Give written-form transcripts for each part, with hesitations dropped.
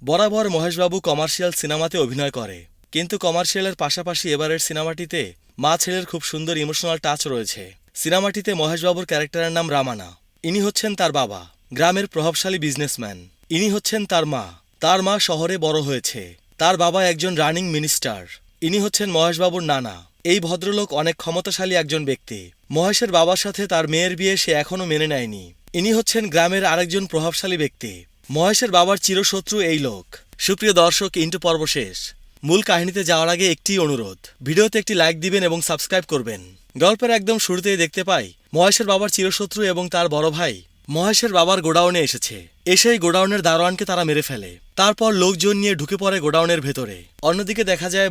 বরাবর মহেশবাবু কমার্শিয়াল সিনেমাতে অভিনয় করে, কিন্তু কমার্শিয়ালের পাশাপাশি এবারের সিনেমাটিতে মা ছেলের খুব সুন্দর ইমোশনাল টাচ রয়েছে। সিনেমাটিতে মহেশবাবুর ক্যারেক্টারের নাম রামানা। ইনি হচ্ছেন তার বাবা, গ্রামের প্রভাবশালী বিজনেসম্যান। ইনি হচ্ছেন তার মা। তার মা শহরে বড় হয়েছে। তার বাবা একজন রানিং মিনিস্টার। ইনি হচ্ছেন মহেশবাবুর নানা। এই ভদ্রলোক অনেক ক্ষমতাশালী একজন ব্যক্তি। মহেশের বাবার সাথে তার মেয়ের বিয়ে সে এখনও মেনে নেয়নি। ইনি হচ্ছেন গ্রামের আরেকজন প্রভাবশালী ব্যক্তি। মহেশের বাবার চিরশত্রু এই লোক। সুপ্রিয় দর্শক, ইন্টু পর্ব শেষ। মূল কাহিনীতে যাওয়ার আগে একটি অনুরোধ, ভিডিওতে একটি লাইক দিবেন এবং সাবস্ক্রাইব করবেন। গল্পের একদম শুরুতেই দেখতে পাই মহেশের বাবার চিরশত্রু এবং তার বড় ভাই মহেশের বাবার গোডাউনে এসেছে। এসেই গোডাউনের দারোয়ানকে তারা মেরে ফেলে। তারপর লোকজন নিয়ে ঢুকে পড়ে গোডাউনের ভেতরে। অন্যদিকে দেখা যায়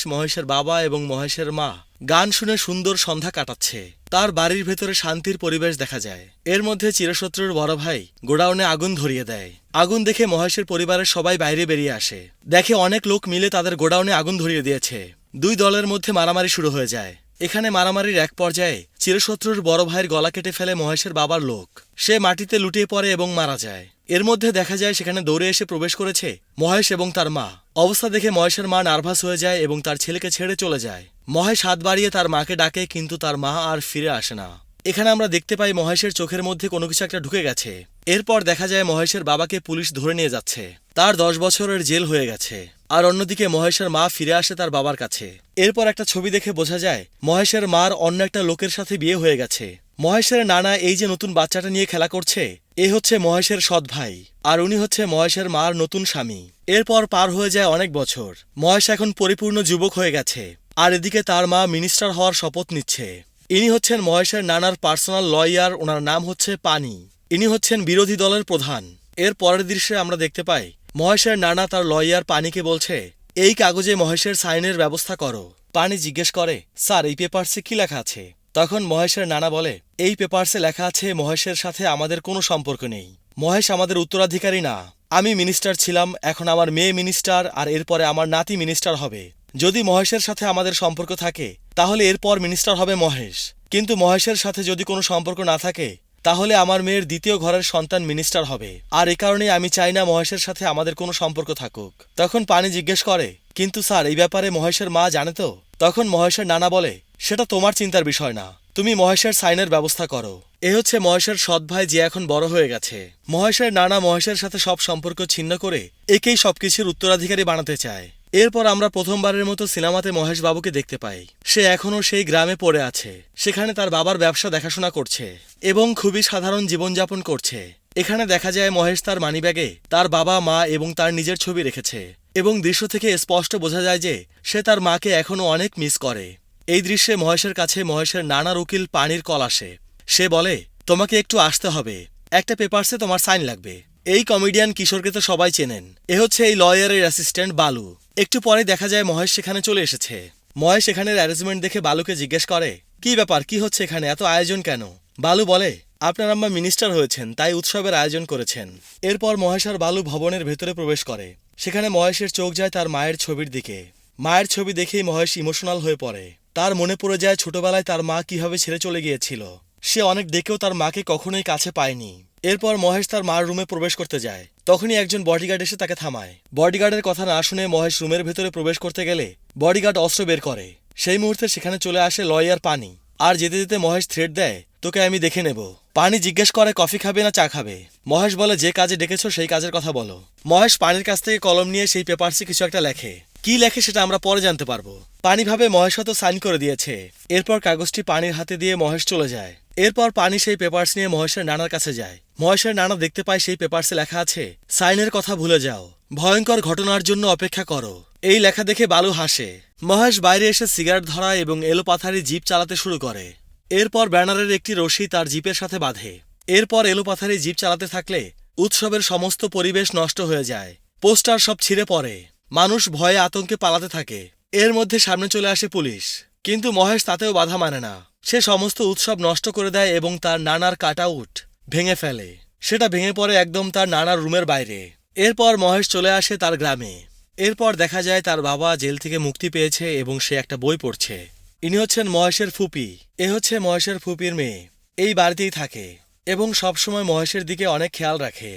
মহেশের বাবা এবং মহেশের মা গান শুনে সুন্দর সন্ধ্যা কাটাচ্ছে। তার বাড়ির ভেতরে শান্তির পরিবেশ দেখা যায়। এর মধ্যে চিরশত্রুর বড় ভাই গোডাউনে আগুন ধরিয়ে দেয়। আগুন দেখে মহেশের পরিবারের সবাই বাইরে বেরিয়ে আসে। দেখে অনেক লোক মিলে তাদের গোডাউনে আগুন ধরিয়ে দিয়েছে। দুই দলের মধ্যে মারামারি শুরু হয়ে যায়। এখানে মারামারির এক পর্যায়ে চিরশত্রুর বড় ভাইয়ের গলা কেটে ফেলে মহেশের বাবার লোক। সে মাটিতে লুটিয়ে পড়ে এবং মারা যায়। এর মধ্যে দেখা যায় সেখানে দৌড়ে এসে প্রবেশ করেছে মহেশ এবং তার মা। অবস্থা দেখে মহেশের মা নার্ভাস হয়ে যায় এবং তার ছেলেকে ছেড়ে চলে যায়। মহেশ হাত বাড়িয়ে তার মাকে ডাকে, কিন্তু তার মা আর ফিরে আসে না। এখানে আমরা দেখতে পাই মহেশের চোখের মধ্যে কোনো কিছু একটা ঢুকে গেছে। এরপর দেখা যায় মহেশের বাবাকে পুলিশ ধরে নিয়ে যাচ্ছে। তার 10 বছরের জেল হয়ে গেছে। আর অন্যদিকে মহেশের মা ফিরে আসে তার বাবার কাছে। এরপর একটা ছবি দেখে বোঝা যায় মহেশের মার অন্য একটা লোকের সাথে বিয়ে হয়ে গেছে। মহেশের নানা এই যে নতুন বাচ্চাটা নিয়ে খেলা করছে, এ হচ্ছে মহেশের সৎ ভাই, আর উনি হচ্ছে মহেশের মার নতুন স্বামী। এরপর পার হয়ে যায় অনেক বছর। মহেশ এখন পরিপূর্ণ যুবক হয়ে গেছে। আর এদিকে তার মা মিনিস্টার হওয়ার শপথ নিচ্ছে। ইনি হচ্ছেন মহেশের নানার পার্সোনাল লয়ার, ওনার নাম হচ্ছে পানি। ইনি হচ্ছেন বিরোধী দলের প্রধান। এর পরের দৃশ্যে আমরা দেখতে পাই মহেশের নানা তার লয়ার পানিকে বলছে, এই কাগজে মহেশের সাইনের ব্যবস্থা করো। পানি জিজ্ঞেস করে, স্যার এই পেপারসে কি লেখা আছে? তখন মহেশের নানা বলে, এই পেপারসে লেখা আছে মহেশের সাথে আমাদের কোনো সম্পর্ক নেই। মহেশ আমাদের উত্তরাধিকারী না। আমি মিনিস্টার ছিলাম, এখন আমার মেয়ে মিনিস্টার, আর এরপরে আমার নাতি মিনিস্টার হবে। যদি মহেশের সাথে আমাদের সম্পর্ক থাকে তাহলে এরপর মিনিস্টার হবে মহেশ, কিন্তু মহেশের সাথে যদি কোনো সম্পর্ক না থাকে তাহলে আমার মেয়ের দ্বিতীয় ঘরের সন্তান মিনিস্টার হবে। আর এ কারণেই আমি চাই না মহেশের সাথে আমাদের কোনো সম্পর্ক থাকুক। তখন পানি জিজ্ঞেস করে, কিন্তু স্যার এই ব্যাপারে মহেশের মা জানে তো? তখন মহেশের নানা বলে, সেটা তোমার চিন্তার বিষয় না, তুমি মহেশের সাইনের ব্যবস্থা করো। এ হচ্ছে মহেশের সৎ ভাই, যে এখন বড় হয়ে গেছে। মহেশের নানা মহেশের সাথে সব সম্পর্ক ছিন্ন করে একেই সবকিছুর উত্তরাধিকারী বানাতে চায়। এরপর আমরা প্রথমবারের মতো সিনেমাতে মহেশ বাবুকে দেখতে পাই। সে এখনও সেই গ্রামে পড়ে আছে। সেখানে তার বাবার ব্যবসা দেখাশোনা করছে এবং খুবই সাধারণ জীবনযাপন করছে। এখানে দেখা যায় মহেশ তার মানিব্যাগে তার বাবা, মা এবং তার নিজের ছবি রেখেছে এবং দৃশ্য থেকে স্পষ্ট বোঝা যায় যে সে তার মাকে এখনও অনেক মিস করে। এই দৃশ্যে মহেশের কাছে মহেশের নানার উকিল পানির কল আসে। সে বলে, তোমাকে একটু আসতে হবে, একটা পেপারসে তোমার সাইন লাগবে। এই কমেডিয়ান কিশোরকে তো সবাই চেনেন। এ হচ্ছে এই লয়ারের অ্যাসিস্ট্যান্ট বালু। একটু পরে দেখা যায় মহেশ সেখানে চলে এসেছে। মহেশ এখানের অ্যারেঞ্জমেন্ট দেখে বালুকে জিজ্ঞেস করে, কি ব্যাপার, কি হচ্ছে এখানে, এত আয়োজন কেন? বালু বলে, আপনার আম্মা মিনিস্টার হয়েছেন, তাই উৎসবের আয়োজন করেছেন। এরপর মহেশ আর বালু ভবনের ভেতরে প্রবেশ করে। সেখানে মহেশের চোখ যায় তার মায়ের ছবির দিকে। মায়ের ছবি দেখেই মহেশ ইমোশনাল হয়ে পড়ে। তার মনে পড়ে যায় ছোটবেলায় তার মা কিভাবে ছেড়ে চলে গিয়েছিল। সে অনেক ডেকেও তার মাকে কখনোই কাছে পায়নি। এরপর মহেশ তার মার রুমে প্রবেশ করতে যায়। তখনই একজন বডিগার্ড এসে তাকে থামায়। বডিগার্ডের কথা না শুনে মহেশ রুমের ভেতরে প্রবেশ করতে গেলে বডিগার্ড অস্ত্র বের করে। সেই মুহূর্তে সেখানে চলে আসে লয়ার পানি। আর যেতে যেতে মহেশ থ্রেট দেয়, তোকে আমি দেখে নেব। পানি জিজ্ঞেস করে, কফি খাবে না চা খাবে? মহেশ বলে, যে কাজে ডেকেছো সেই কাজের কথা বলো। মহেশ পানির কাছ থেকে কলম নিয়ে সেই পেপারসে কিছু একটা লেখে। কি লেখে সেটা আমরা পরে জানতে পারবো। পানি ভাবে মহেশ হয়তো সাইন করে দিয়েছে। এরপর কাগজটি পানির হাতে দিয়ে মহেশ চলে যায়। এরপর পানি সেই পেপারস নিয়ে মহেশের নানার কাছে যায়। মহেশের নানা দেখতে পায় সেই পেপারসে লেখা আছে, সাইনের কথা ভুলে যাও, ভয়ঙ্কর ঘটনার জন্য অপেক্ষা করো। এই লেখা দেখে বালু হাসে। মহেশ বাইরে এসে সিগারেট ধরায় এবং এলোপাথারি জিপ চালাতে শুরু করে। এরপর ব্যানারের একটি রশি তার জিপের সাথে বাঁধে। এরপর এলোপাথারি জিপ চালাতে থাকলে উৎসবের সমস্ত পরিবেশ নষ্ট হয়ে যায়। পোস্টার সব ছিঁড়ে পড়ে। মানুষ ভয়ে আতঙ্কে পালাতে থাকে। এর মধ্যে সামনে চলে আসে পুলিশ, কিন্তু মহেশ তাতেও বাধা মানে না। সে সমস্ত উৎসব নষ্ট করে দেয় এবং তার নানার কাটআউট ভেঙে ফেলে। সেটা ভেঙে পড়ে একদম তার নানার রুমের বাইরে। এরপর মহেশ চলে আসে তার গ্রামে। এরপর দেখা যায় তার বাবা জেল থেকে মুক্তি পেয়েছে এবং সে একটা বই পড়ছে। ইনি হচ্ছেন মহেশের ফুপি। এ হচ্ছে মহেশের ফুপির মেয়ে। এই বাড়িতেই থাকে। এবং সবসময় মহেশের দিকে অনেক খেয়াল রাখে।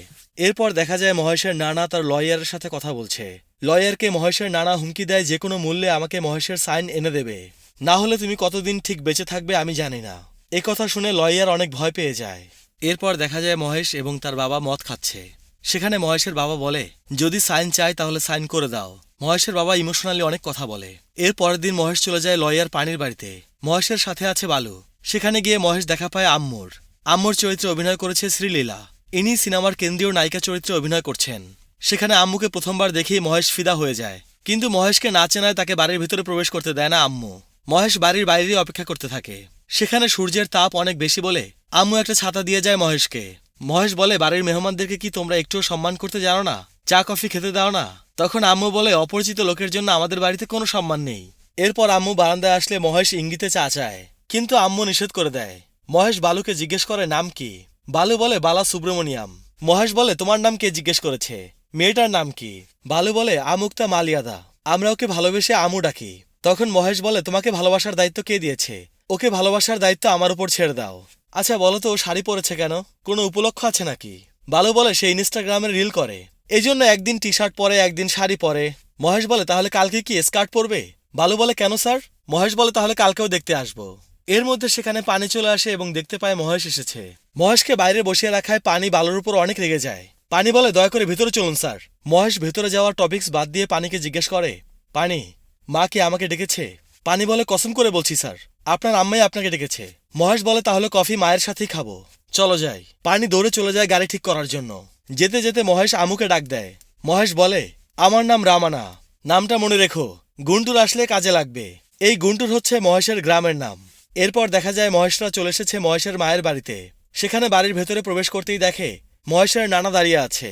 এরপর দেখা যায় মহেশের নানা তার লয়ারের সাথে কথা বলছে। লয়ারকে মহেশের নানা হুমকি দেয় যে কোনো মূল্যে আমাকে মহেশের সাইন এনে দেবে, না হলে তুমি কতদিন ঠিক বেঁচে থাকবে আমি জানি না। এ কথা শুনে লয়ার অনেক ভয় পেয়ে যায়। এরপর দেখা যায় মহেশ এবং তার বাবা মদ খাচ্ছে। সেখানে মহেশের বাবা বলে, যদি সাইন চাই তাহলে সাইন করে দাও। মহেশের বাবা ইমোশনালি অনেক কথা বলে। এর পরের দিন মহেশ চলে যায় লয়ার পানির বাড়িতে। মহেশের সাথে আছে বালু। সেখানে গিয়ে মহেশ দেখা পায় আম্মুর। আম্মুর চরিত্রে অভিনয় করেছে শ্রীলীলা। ইনি সিনেমার কেন্দ্রীয় নায়িকা চরিত্রে অভিনয় করছেন। সেখানে আম্মুকে প্রথমবার দেখেই মহেশ ফিদা হয়ে যায়। কিন্তু মহেশকে না চেনায় তাকে বাড়ির ভিতরে প্রবেশ করতে দেয় না আম্মু। মহেশ বাড়ির বাইরেই অপেক্ষা করতে থাকে। সেখানে সূর্যের তাপ অনেক বেশি বলে আম্মু একটা ছাতা দিয়ে যায় মহেশকে। মহেশ বলে, বাড়ির মেহমানদেরকে কি তোমরা একটুও সম্মান করতে জানো না? চা কফি খেতে দাও না? তখন আম্মু বলে, অপরিচিত লোকের জন্য আমাদের বাড়িতে কোনো সম্মান নেই। এরপর আম্মু বারান্দায় আসলে মহেশ ইঙ্গিতে চা চায়, কিন্তু আম্মু নিষেধ করে দেয়। মহেশ বালুকে জিজ্ঞেস করে নাম কি। বালু বলে বালা সুব্রমণিয়াম। মহেশ বলে, তোমার নাম কে জিজ্ঞেস করেছে? মেয়েটার নাম কি? বালু বলে আমুক্তা মালিয়াদা। আমরা ওকে ভালোবেসে আমু ডাকি। তখন মহেশ বলে, তোমাকে ভালোবাসার দায়িত্ব কে দিয়েছে? ওকে ভালোবাসার দায়িত্ব আমার উপর ছেড়ে দাও। আচ্ছা বলো তো, ও শাড়ি পরেছে কেন? কোনো উপলক্ষ আছে নাকি? বালু বলে, সে ইনস্টাগ্রামে রিল করে, এই জন্য একদিন টি শার্ট পরে একদিন শাড়ি পরে। মহেশ বলে, তাহলে কালকে কি স্কার্ট পরবে? বালু বলে, কেন স্যার? মহেশ বলে, তাহলে কালকেও দেখতে আসবো। এর মধ্যে সেখানে পানি চলে আসে এবং দেখতে পায় মহেশ এসেছে। মহেশকে বাইরে বসিয়ে রাখায় পানি বালুর উপর অনেক রেগে যায়। পানি বলে, দয়া করে ভেতরে চলুন স্যার। মহেশ ভেতরে যাওয়ার টপিকস বাদ দিয়ে পানিকে জিজ্ঞেস করে, পানি, মা কি আমাকে ডেকেছে? পানি বলে, কসম করে বলছি স্যার, আপনার আম্মাই আপনাকে ডেকেছে। মহেশ বলে, তাহলে কফি মায়ের সাথেই খাবো, চলো যাই। পানি দৌড়ে চলে যায় গাড়ি ঠিক করার জন্য। যেতে যেতে মহেশ আমুকে ডাক দেয়। মহেশ বলে, আমার নাম রামানা, নামটা মনে রেখো, গুন্টুর আসলে কাজে লাগবে। এই গুন্টুর হচ্ছে মহেশের গ্রামের নাম। এরপর দেখা যায় মহেশরা চলে এসেছে মহেশের মায়ের বাড়িতে। সেখানে বাড়ির ভেতরে প্রবেশ করতেই দেখে মহেশের নানা দাঁড়িয়ে আছে।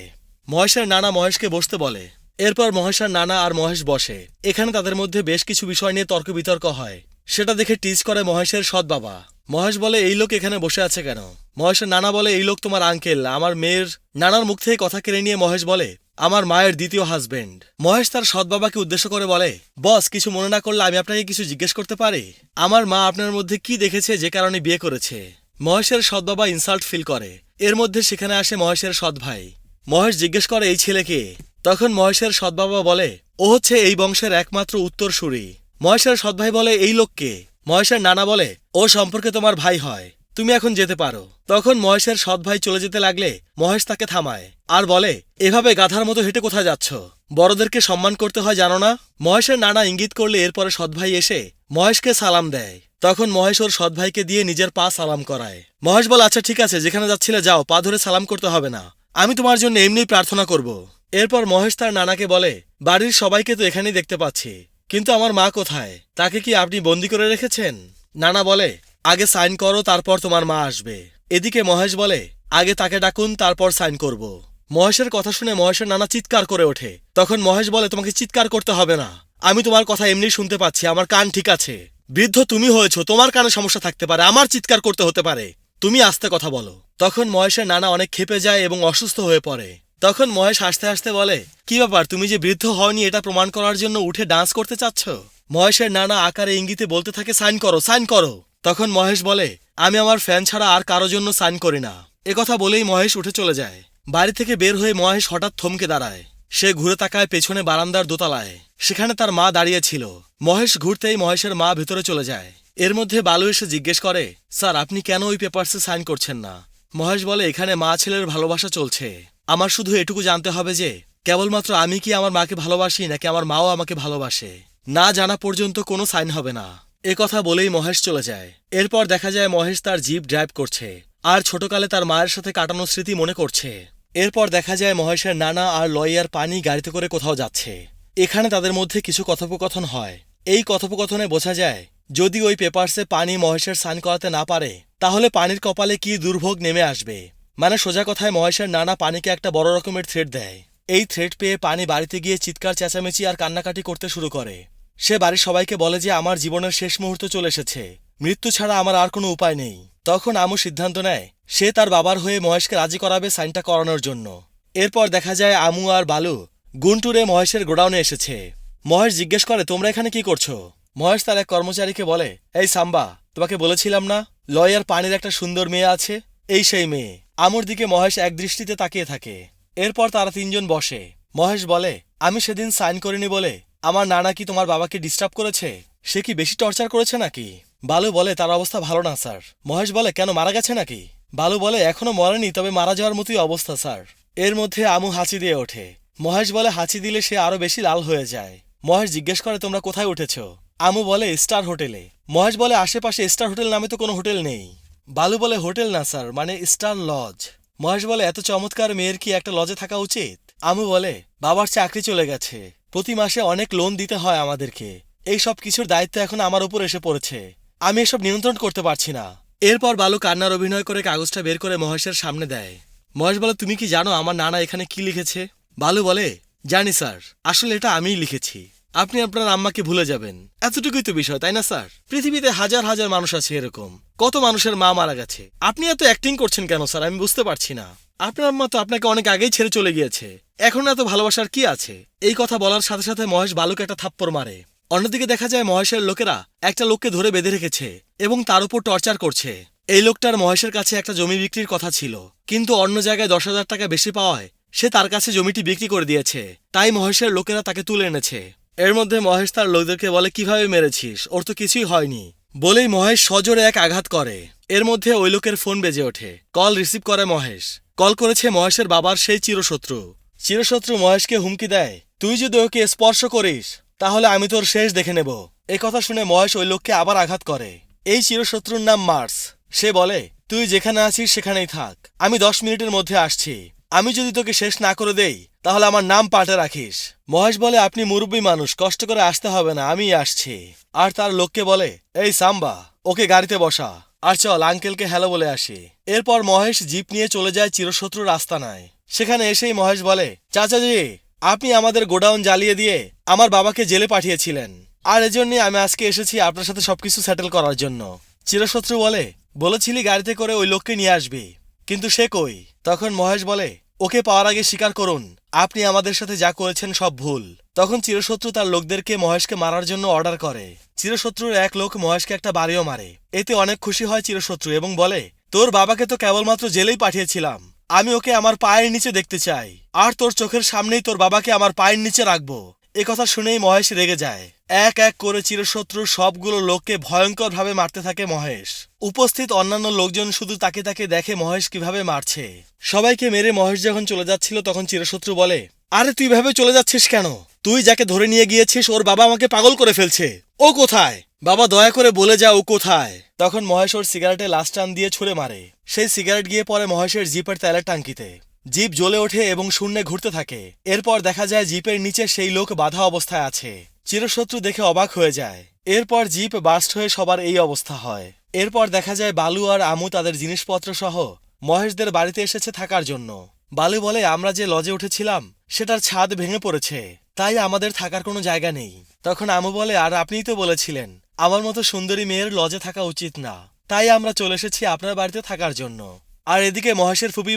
মহেশের নানা মহেশকে বসতে বলে। এরপর মহেশের নানা আর মহেশ বসে। এখানে তাদের মধ্যে বেশ কিছু বিষয় নিয়ে তর্ক বিতর্ক হয়। সেটা দেখে টিজ করে মহেশের সৎ বাবা। মহেশ বলে, এই লোক এখানে বসে আছে কেন? মহেশের নানা বলে, এই লোক তোমার আঙ্কেল, আমার মেয়ের। নানার মুখ থেকে কথা কেড়ে নিয়ে মহেশ বলে, আমার মায়ের দ্বিতীয় হাজবেন্ড। মহেশ তার সৎ বাবাকে উদ্দেশ্য করে বলে, বস কিছু মনে না করলে আমি আপনাকে কিছু জিজ্ঞেস করতে পারি? আমার মা আপনার মধ্যে কি দেখেছে যে কারণে বিয়ে করেছে? মহেশের সৎ বাবা ইনসাল্ট ফিল করে। এর মধ্যে সেখানে আসে মহেশের সৎ ভাই। মহেশ জিজ্ঞেস করে, এই ছেলেকে? তখন মহেশের সৎ বাবা বলে, ও হচ্ছে এই বংশের একমাত্র উত্তরসূরি। মহেশের সৎ ভাই বলে, এই লোককে? মহেশের নানা বলে, ও সম্পর্কে তোমার ভাই হয়, তুমি এখন যেতে পারো। তখন মহেশের সৎ ভাই চলে যেতে লাগলে মহেশ তাকে থামায় আর বলে, এভাবে গাধার মতো হেঁটে কোথায় যাচ্ছ? বড়দেরকে সম্মান করতে হয় জানো না? মহেশের নানা ইঙ্গিত করলে এরপরে সৎ ভাই এসে মহেশকে সালাম দেয়। তখন মহেশ ওর সৎ ভাইকে দিয়ে নিজের পা সালাম করায়। মহেশ বলে, আচ্ছা ঠিক আছে, যেখানে যাচ্ছিলে যাও, পা ধরে সালাম করতে হবে না, আমি তোমার জন্য এমনিই প্রার্থনা করব। এরপর মহেশ তার নানাকে বলে, বাড়ির সবাইকে তো এখানেই দেখতে পাচ্ছি, কিন্তু আমার মা কোথায়? তাকে কি আপনি বন্দি করে রেখেছেন? নানা বলে, আগে সাইন করো, তারপর তোমার মা আসবে। এদিকে মহেশ বলে, আগে তাকে ডাকুন, তারপর সাইন করব। মহেশের কথা শুনে মহেশের নানা চিৎকার করে ওঠে। তখন মহেশ বলে, তোমাকে চিৎকার করতে হবে না, আমি তোমার কথা এমনি শুনতে পাচ্ছি, আমার কান ঠিক আছে। বৃদ্ধ তুমি হয়েছো, তোমার কানে সমস্যা থাকতে পারে, আমার চিৎকার করতে হতে পারে, তুমি আস্তে কথা বলো। তখন মহেশের নানা অনেক ক্ষেপে যায় এবং অসুস্থ হয়ে পড়ে। তখন মহেশ হাসতে হাসতে বলে, কি ব্যাপার, তুমি যে বৃদ্ধ হওনি এটা প্রমাণ করার জন্য উঠে ডান্স করতে চাচ্ছ? মহেশের নানা আকারে ইঙ্গিতে বলতে থাকে, সাইন করো, সাইন করো। তখন মহেশ বলে, আমি আমার ফ্যান ছাড়া আর কারো জন্য সাইন করি না। একথা বলেই মহেশ উঠে চলে যায়। বাড়ি থেকে বের হয়ে মহেশ হঠাৎ থমকে দাঁড়ায়। সে ঘুরে তাকায় পেছনে বারান্দার দোতলায়। সেখানে তার মা দাঁড়িয়ে ছিল। মহেশ ঘুরতেই মহেশের মা ভেতরে চলে যায়। এর মধ্যে বালু এসে জিজ্ঞেস করে, স্যার আপনি কেন ওই পেপারসে সাইন করছেন না? মহেশ বলে, এখানে মা ছেলের ভালোবাসা চলছে, আমার শুধু এটুকু জানতে হবে যে কেবলমাত্র আমি কি আমার মাকে ভালোবাসি নাকি আমার মাও আমাকে ভালোবাসে, না জানা পর্যন্ত কোনো সাইন হবে না। এ কথা বলেই মহেশ চলে যায়। এরপর দেখা যায় মহেশ তার জিপ ড্রাইভ করছে আর ছোটকালে তার মায়ের সাথে কাটানো স্মৃতি মনে করছে। এরপর দেখা যায় মহেশের নানা আর লয়ার পানি গাড়িতে করে কোথাও যাচ্ছে। এখানে তাদের মধ্যে কিছু কথোপকথন হয়। এই কথোপকথনে বোঝা যায় যদি ওই পেপারসে পানি মহেশের সাইন করাতে না পারে তাহলে পানির কপালে কি দুর্ভোগ নেমে আসবে। মানে সোজা কথায় মহেশের নানা পানিকে একটা বড় রকমের থ্রেট দেয়। এই থ্রেট পেয়ে পানি বাড়িতে গিয়ে চিৎকার চেঁচামেচি আর কান্নাকাটি করতে শুরু করে। সে বাড়ির সবাইকে বলে যে আমার জীবনের শেষ মুহূর্ত চলে এসেছে, মৃত্যু ছাড়া আমার আর কোনো উপায় নেই। তখন আমু সিদ্ধান্ত নেয় সে তার বাবার হয়ে মহেশকে রাজি করাবে সাইনটা করানোর জন্য। এরপর দেখা যায় আমু আর বালু গুন্টুরে মহেশের গোডাউনে এসেছে। মহেশ জিজ্ঞেস করে, তোমরা এখানে কি করছো? মহেশ তার এক কর্মচারীকে বলে, এই সাম্বা, তোমাকে বলেছিলাম না লয়ার পানির একটা সুন্দর মেয়ে আছে, এই সেই মেয়ে। আমুর দিকে মহেশ এক দৃষ্টিতে তাকিয়ে থাকে। এরপর তারা তিনজন বসে। মহেশ বলে, আমি সেদিন সাইন করিনি বলে আমার নানা কি তোমার বাবাকে ডিস্টার্ব করেছে? সে কি বেশি টর্চার করেছে নাকি? বালু বলে, তার অবস্থা ভালো না স্যার। মহেশ বলে, কেন, মারা গেছে নাকি? বালু বলে, এখনো মরেনি, তবে মারা যাওয়ার মতোই অবস্থা স্যার। এর মধ্যে আমু হাঁচি দিয়ে ওঠে। মহেশ বলে, হাঁচি দিলে সে আরো বেশি লাল হয়ে যায়। মহেশ জিজ্ঞেস করে, তোমরা কোথায় উঠেছ? আমু বলে, স্টার হোটেলে। মহেশ বলে, আশেপাশে স্টার হোটেল নামে তো কোনো হোটেল নেই। বালু বলে, হোটেল না স্যার, মানে স্টার লজ। মহেশ বলে, এত চমৎকার মেয়ের কি একটা লজে থাকা উচিত? আমু বলে, বাবার চাকরি চলে গেছে, প্রতি মাসে অনেক লোন দিতে হয় আমাদেরকে, এই সব কিছুর দায়িত্ব এখন আমার উপর এসে পড়েছে, আমি এসব নিয়ন্ত্রণ করতে পারছি না। এরপর বালু কান্নার অভিনয় করে কাগজটা বের করে মহেশের সামনে দেয়। মহেশ বলে, তুমি কি জানো আমার নানা এখানে কি লিখেছে? বালু বলে, জানি স্যার, আসলে এটা আমিই লিখেছি। আপনি আপনার আম্মাকে ভুলে যাবেন, এতটুকুই তো বিষয়, তাই না স্যার? পৃথিবীতে হাজার হাজার মানুষ আছে এরকম, কত মানুষের মা মারা গেছে। আপনি এত অ্যাক্টিং করছেন কেন স্যার, আমি বুঝতে পারছি না। আপনার আম্মা তো আপনাকে অনেক আগেই ছেড়ে চলে গিয়েছে, এখন এত ভালোবাসার কি আছে? এই কথা বলার সাথে সাথে মহেশ বালুকে একটা থাপ্পড় মারে। অন্যদিকে দেখা যায় মহেশের লোকেরা একটা লোককে ধরে বেঁধে রেখেছে এবং তার উপর টর্চার করছে। এই লোকটার মহেশের কাছে একটা জমি বিক্রির কথা ছিল, কিন্তু অন্য জায়গায় 10,000 টাকা বেশি পাওয়ায় সে তার কাছে জমিটি বিক্রি করে দিয়েছে, তাই মহেশের লোকেরা তাকে তুলে এনেছে। এর মধ্যে মহেশ তার লোকদেরকে বলে, কিভাবে মেরেছিস, ওর তো কিছুই হয়নি বলেই মহেশ সজোরে এক আঘাত করে। এর মধ্যে ওই লোকের ফোন বেজে ওঠে। কল রিসিভ করে মহেশ। কল করেছে মহেশের বাবার সেই চিরশত্রু। চিরশত্রু মহেশকে হুমকি দেয়, তুই যদি ওকে স্পর্শ করিস তাহলে আমি তোর শেষ দেখে নেব। এই কথা শুনে মহেশ ওই লোককে আবার আঘাত করে। এই চিরশত্রুর নাম মার্স। সে বলে, তুই যেখানে আছিস সেখানেই থাক, আমি 10 মিনিটের মধ্যে আসছি। আমি যদি তোকে শেষ না করে দেই তাহলে আমার নাম পাল্টে রাখিস। মহেশ বলে, আপনি মুরব্বী মানুষ, কষ্ট করে আসতে হবে না, আমি আসছি। আর তার লোককে বলে, এই সাম্বা, ওকে গাড়িতে বসা, আর চল আঙ্কেলকে হ্যালো বলে আসি। এরপর মহেশ জিপ নিয়ে চলে যায় চিরশত্রুর আস্তানায়। সেখানে এসেই মহেশ বলে, চাচাজি, আপনি আমাদের গোডাউন জ্বালিয়ে দিয়ে আমার বাবাকে জেলে পাঠিয়েছিলেন, আর এজন্যই আমি আজকে এসেছি আপনার সাথে সবকিছু সেটেল করার জন্য। চিরশত্রু বলে, বলেছিলি গাড়িতে করে ওই লোককে নিয়ে আসবি, কিন্তু সে কই? তখন মহেশ বলে, ওকে পাওয়ার আগে স্বীকার করুন আপনি আমাদের সাথে যা করেছেন সব ভুল। তখন চিরশত্রু তার লোকদেরকে মহেশকে মারার জন্য অর্ডার করে। চিরশত্রুর এক লোক মহেশকে একটা বাড়িও মারে। এতে অনেক খুশি হয় চিরশত্রু এবং বলে, তোর বাবাকে তো কেবলমাত্র জেলেই পাঠিয়েছিলাম, আমি ওকে আমার পায়ের নিচে দেখতে চাই, আর তোর চোখের সামনেই তোর বাবাকে আমার পায়ের নিচে রাখবো। কথা শুনেই মহেশ রেগে যায়। এক এক করে চিরশত্রুর সবগুলো লোককে ভয়ঙ্করভাবে মারতে থাকে মহেশ। উপস্থিত অন্যান্য লোকজন শুধু তাকে তাকে দেখে মহেশ কিভাবে মারছে। সবাইকে মেরে মহেশ যখন চলে যাচ্ছিল তখন চিরশত্রু বলে, আরে তুই ভাবে চলে যাচ্ছিস কেন? তুই যাকে ধরে নিয়ে গিয়েছিস ওর বাবা আমাকে পাগল করে ফেলছে, ও কোথায়? বাবা দয়া করে বলে যা ও কোথায়। তখন মহেশ ওর সিগারেটে লাস্ট টান দিয়ে ছুঁড়ে মারে। সেই সিগারেট গিয়ে পড়ে মহেশের জিপের তেলের টাঙ্কিতে। জিপ জ্বলে ওঠে এবং শূন্যে ঘুরতে থাকে। এরপর দেখা যায় জিপের নিচে সেই লোক বাধা অবস্থায় আছে। চিরশত্রু দেখে অবাক হয়ে যায়। এরপর জিপ বাস্ট হয়ে সবার এই অবস্থা হয়। এরপর দেখা যায় বালু আর আমু তাদের জিনিসপত্র সহ মহেশদের বাড়িতে এসেছে থাকার জন্য। বালু বলে, আমরা যে লজে উঠেছিলাম সেটার ছাদ ভেঙে পড়েছে, তাই আমাদের থাকার কোনো জায়গা নেই। তখন আমু বলে, আর আপনিই তো বলেছিলেন আমার মতো সুন্দরী মেয়ের লজে থাকা উচিত না, তাই আমরা চলে এসেছি আপনার বাড়িতে থাকার জন্য। আর এদিকে মহেশের ফুপি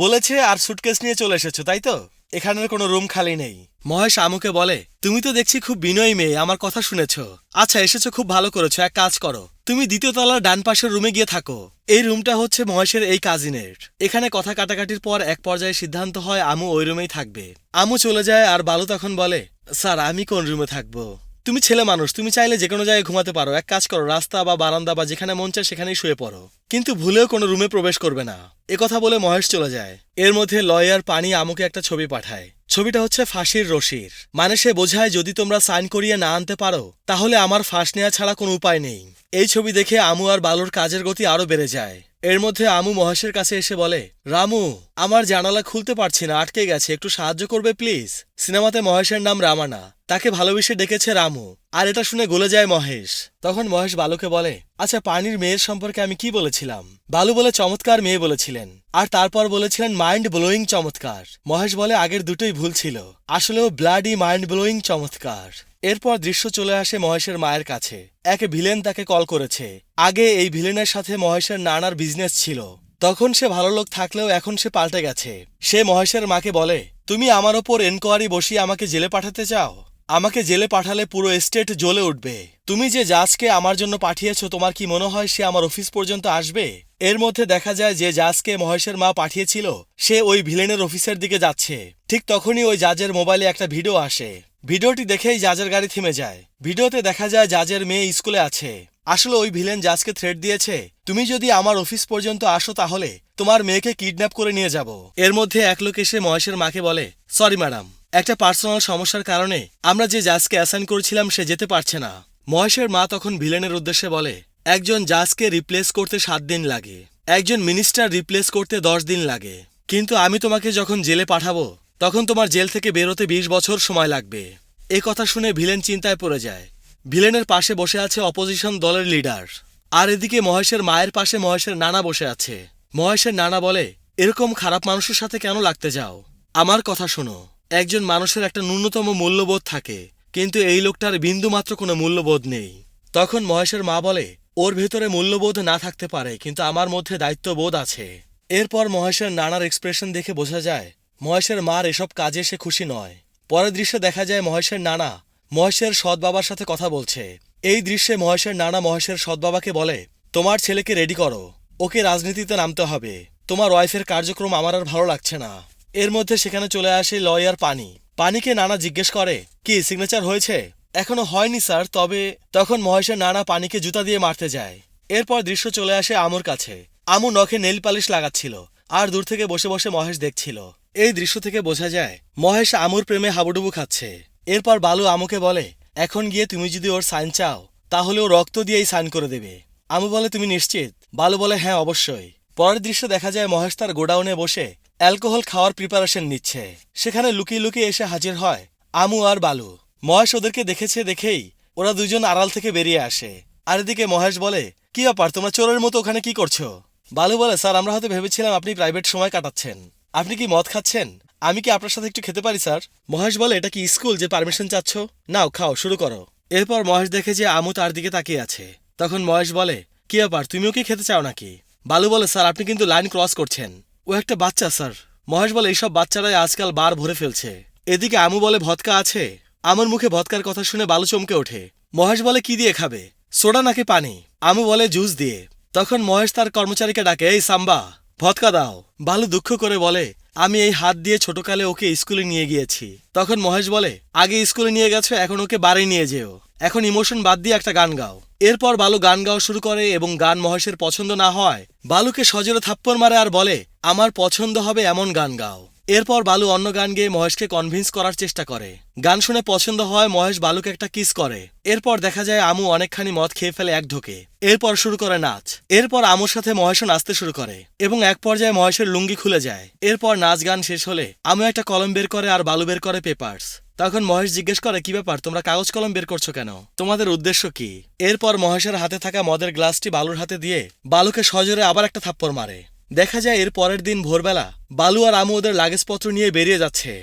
বলেছে আর সুটকেস নিয়ে চলে এসেছো তাই তো, এখানের কোনো রুম খালি নেই। মহেশ আমুকে বলে, তুমি তো দেখছি খুব বিনয়ী মেয়ে, আমার কথা শুনেছো, আচ্ছা এসেছো খুব ভালো করেছো, এক কাজ করো, তুমি দ্বিতীয় তলার ডান পাশের রুমে গিয়ে থাকো। এই রুমটা হচ্ছে মহেশের এই কাজিনের। এখানে কথা কাটাকাটির পর এক পর্যায়ে সিদ্ধান্ত হয় আমু ওই রুমেই থাকবে। আমু চলে যায় আর বালু তখন বলে, স্যার আমি কোন রুমে থাকবো? তুমি ছেলে মানুষ, তুমি চাইলে যে কোনো জায়গায় ঘুমাতে পারো, এক কাজ করো, রাস্তা বা বারান্দা বা যেখানে মন চায় সেখানেই শুয়ে পড়ো, কিন্তু ভুলেও কোনো রুমে প্রবেশ করবে না। কথা বলে মহেশ চলে যায়। এর মধ্যে লয়ার পানি আমুকে একটা ছবি পাঠায়। ছবিটা হচ্ছে ফাঁসির রশির, মানে সে বোঝায় যদি তোমরা সাইন করিয়ে না আনতে পারো তাহলে আমার ফাঁস নেওয়া ছাড়া কোনো উপায় নেই। এই ছবি দেখে আমু আর বালুর কাজের গতি আরো বেড়ে যায়। এর মধ্যে আমু মহেশের কাছে এসে বলে, রামু, আমার জানালা খুলতে পারছি না, আটকে গেছে, একটু সাহায্য করবে প্লিজ। সিনেমাতে মহেশের নাম রামানা, তাকে ভালোবেসে ডেকেছে রামু, আর এটা শুনে গলে যায় মহেশ। তখন মহেশ বালুকে বলে, আচ্ছা পানির মেয়ের সম্পর্কে আমি কি বলেছিলাম? বালু বলে চমৎকার মেয়ে বলেছিলেন, আর তারপর বলেছিলেন মাইন্ড ব্লোয়িং চমৎকার। মহেশ বলে আগের দুটোই ভুল ছিল, আসলেও ব্লাডি মাইন্ড ব্লোয়িং চমৎকার। এরপর দৃশ্য চলে আসে মহেশের মায়ের কাছে। এক ভিলেন তাকে কল করেছে। আগে এই ভিলেনের সাথে মহেশের নানার বিজনেস ছিল, তখন সে ভালো লোক থাকলেও এখন সে পাল্টে গেছে। সে মহেশের মাকে বলে, তুমি আমার ওপর এনকোয়ারি বসিয়ে আমাকে জেলে পাঠাতে চাও? আমাকে জেলে পাঠালে পুরো এস্টেট জ্বলে উঠবে। তুমি যে জাজকে আমার জন্য পাঠিয়েছো তোমার কি মনে হয় সে আমার অফিস পর্যন্ত আসবে? এর মধ্যে দেখা যায় যে জাজকে মহেশের মা পাঠিয়েছিল সে ওই ভিলেনের অফিসের দিকে যাচ্ছে। ঠিক তখনই ওই জাজের মোবাইলে একটা ভিডিও আসে। ভিডিওটি দেখেই জাজের গাড়ি থেমে যায়। ভিডিওতে দেখা যায় জাজের মেয়ে স্কুলে আছে। আসলে ওই ভিলেন জাজকে থ্রেট দিয়েছে, তুমি যদি আমার অফিস পর্যন্ত আসো তাহলে তোমার মেয়েকে কিডন্যাপ করে নিয়ে যাব। এর মধ্যে এক লোক এসে মহেশের মাকে বলে, সরি ম্যাডাম, একটা পার্সোনাল সমস্যার কারণে আমরা যে জাজকে অ্যাসাইন করেছিলাম সে যেতে পারছে না। মহেশের মা তখন ভিলেনের উদ্দেশ্যে বলে, একজন জাজকে রিপ্লেস করতে 7 দিন লাগে, একজন মিনিস্টার রিপ্লেস করতে 10 দিন লাগে, কিন্তু আমি তোমাকে যখন জেলে পাঠাবো তখন তোমার জেল থেকে বেরোতে 20 বছর সময় লাগবে। এ কথা শুনে ভিলেন চিন্তায় পড়ে যায়। ভিলেনের পাশে বসে আছে অপোজিশন দলের লিডার, আর এদিকে মহেশের মায়ের পাশে মহেশের নানা বসে আছে। মহেশের নানা বলে, এরকম খারাপ মানুষের সাথে কেন লাগতে যাও? আমার কথা শোনো, একজন মানুষের একটা ন্যূনতম মূল্যবোধ থাকে, কিন্তু এই লোকটার বিন্দুমাত্র কোনো মূল্যবোধ নেই। তখন মহেশের মা বলে, ওর ভেতরে মূল্যবোধ না থাকতে পারে, কিন্তু আমার মধ্যে দায়িত্ববোধ আছে। এরপর মহেশের নানার এক্সপ্রেশন দেখে বোঝা যায় মহেশের মার এসব কাজে সে খুশি নয়। পরের দৃশ্যে দেখা যায় মহেশের নানা মহেশের সৎ বাবার সাথে কথা বলছে। এই দৃশ্যে মহেশের নানা মহেশের সৎ বাবাকে বলে, তোমার ছেলেকে রেডি করো, ওকে রাজনীতিতে নামতে হবে, তোমার ওয়াইফের কার্যক্রম আমার আর ভালো লাগছে না। এর মধ্যে সেখানে চলে আসে লয়ার পানিকে নানা জিজ্ঞেস করে, কি সিগনেচার হয়েছে? এখনো হয়নি স্যার, তবে তখন মহেশের নানা পানিকে জুতা দিয়ে মারতে যায়। এরপর দৃশ্য চলে আসে আমুর কাছে। আমু নখে নেল পালিশ লাগাচ্ছিল আর দূর থেকে বসে বসে মহেশ দেখছিল। এই দৃশ্য থেকে বোঝা যায় মহেশ আমুর প্রেমে হাবুডুবু খাচ্ছে। এরপর বালু আমুকে বলে, এখন গিয়ে তুমি যদি ওর সাইন চাও তাহলে ও রক্ত দিয়েই সাইন করে দেবে। আমু বলে, তুমি নিশ্চিত? বালু বলে, হ্যাঁ অবশ্যই। পরের দৃশ্য দেখা যায় মহেশ তার গোডাউনে বসে অ্যালকোহল খাওয়ার প্রিপারেশন নিচ্ছে। সেখানে লুকিয়ে লুকিয়ে এসে হাজির হয় আমু আর বালু। মহেশ ওদেরকে দেখেছে দেখেই ওরা দুজন আড়াল থেকে বেরিয়ে আসে। আর এদিকে মহেশ বলে, কি ব্যাপার, তোমরা চোরের মতো ওখানে কি করছো? বালু বলে, স্যার আমরা হয়তো ভেবেছিলাম আপনি প্রাইভেট সময় কাটাচ্ছেন। আপনি কি মদ খাচ্ছেন? আমি কি আপনার সাথে একটু খেতে পারি স্যার? মহেশ বলে, এটা কি স্কুল যে পারমিশন চাচ্ছ? নাও খাও, শুরু করো। এরপর মহেশ দেখে যে আমু তার দিকে তাকিয়ে আছে। তখন মহেশ বলে, কি ব্যাপার, তুমিও কি খেতে চাও নাকি? বালু বলে, স্যার আপনি কিন্তু লাইন ক্রস করছেন, ও একটা বাচ্চা স্যার। মহেশ বলে, এইসব বাচ্চারাই আজকাল বার ভরে ফেলছে। এদিকে আমু বলে, ভদকা আছে? আমুর মুখে ভদকার কথা শুনে বালু চমকে ওঠে। মহেশ বলে, কি দিয়ে খাবে, সোডা নাকি পানি? আমু বলে, জুস দিয়ে। তখন মহেশ তার কর্মচারীকে ডাকে, এই সাম্বা, ভদকা দাও। বালু দুঃখ করে বলে, আমি এই হাত দিয়ে ছোটকালে ওকে স্কুলে নিয়ে গিয়েছি। তখন মহেশ বলে, আগে স্কুলে নিয়ে গেছো, এখন ওকে বাড়ি নিয়ে যেও, এখন ইমোশন বাদ দিয়ে একটা গান গাও। এরপর বালু গান গাওয়া শুরু করে এবং গান মহেশের পছন্দ না হয় বালুকে সজোরে থাপ্পড় মারে আর বলে, আমার পছন্দ হবে এমন গান গাও। এরপর বালু অন্য গান গেয়ে মহেশকে কনভিন্স করার চেষ্টা করে। গান শুনে পছন্দ হয় মহেশ বালুকে একটা কিস করে। এরপর দেখা যায় আমু অনেকখানি মদ খেয়ে ফেলে এক ঢোকে। এরপর শুরু করে নাচ। এরপর আমুর সাথে মহেশও নাচতে শুরু করে এবং এক পর্যায়ে মহেশের লুঙ্গি খুলে যায়। এরপর নাচ গান শেষ হলে আমু একটা কলম বের করে আর বালু বের করে পেপার্স। তখন মহেশ জিজ্ঞেস করে, কি ব্যাপার, তোমরা কাগজ কলম বের করছো কেন, তোমাদের উদ্দেশ্য কি? এরপর মহেশের হাতে থাকা মদের গ্লাসটি বালুর হাতে দিয়ে বালুকে সজোরে আবার একটা থাপ্পড় মারে। দেখা যায় এর পরের দিন ভোরবেলা বালু আর আমু ওদের লাগেজপত্র নিয়ে বেরিয়ে যাচ্ছে।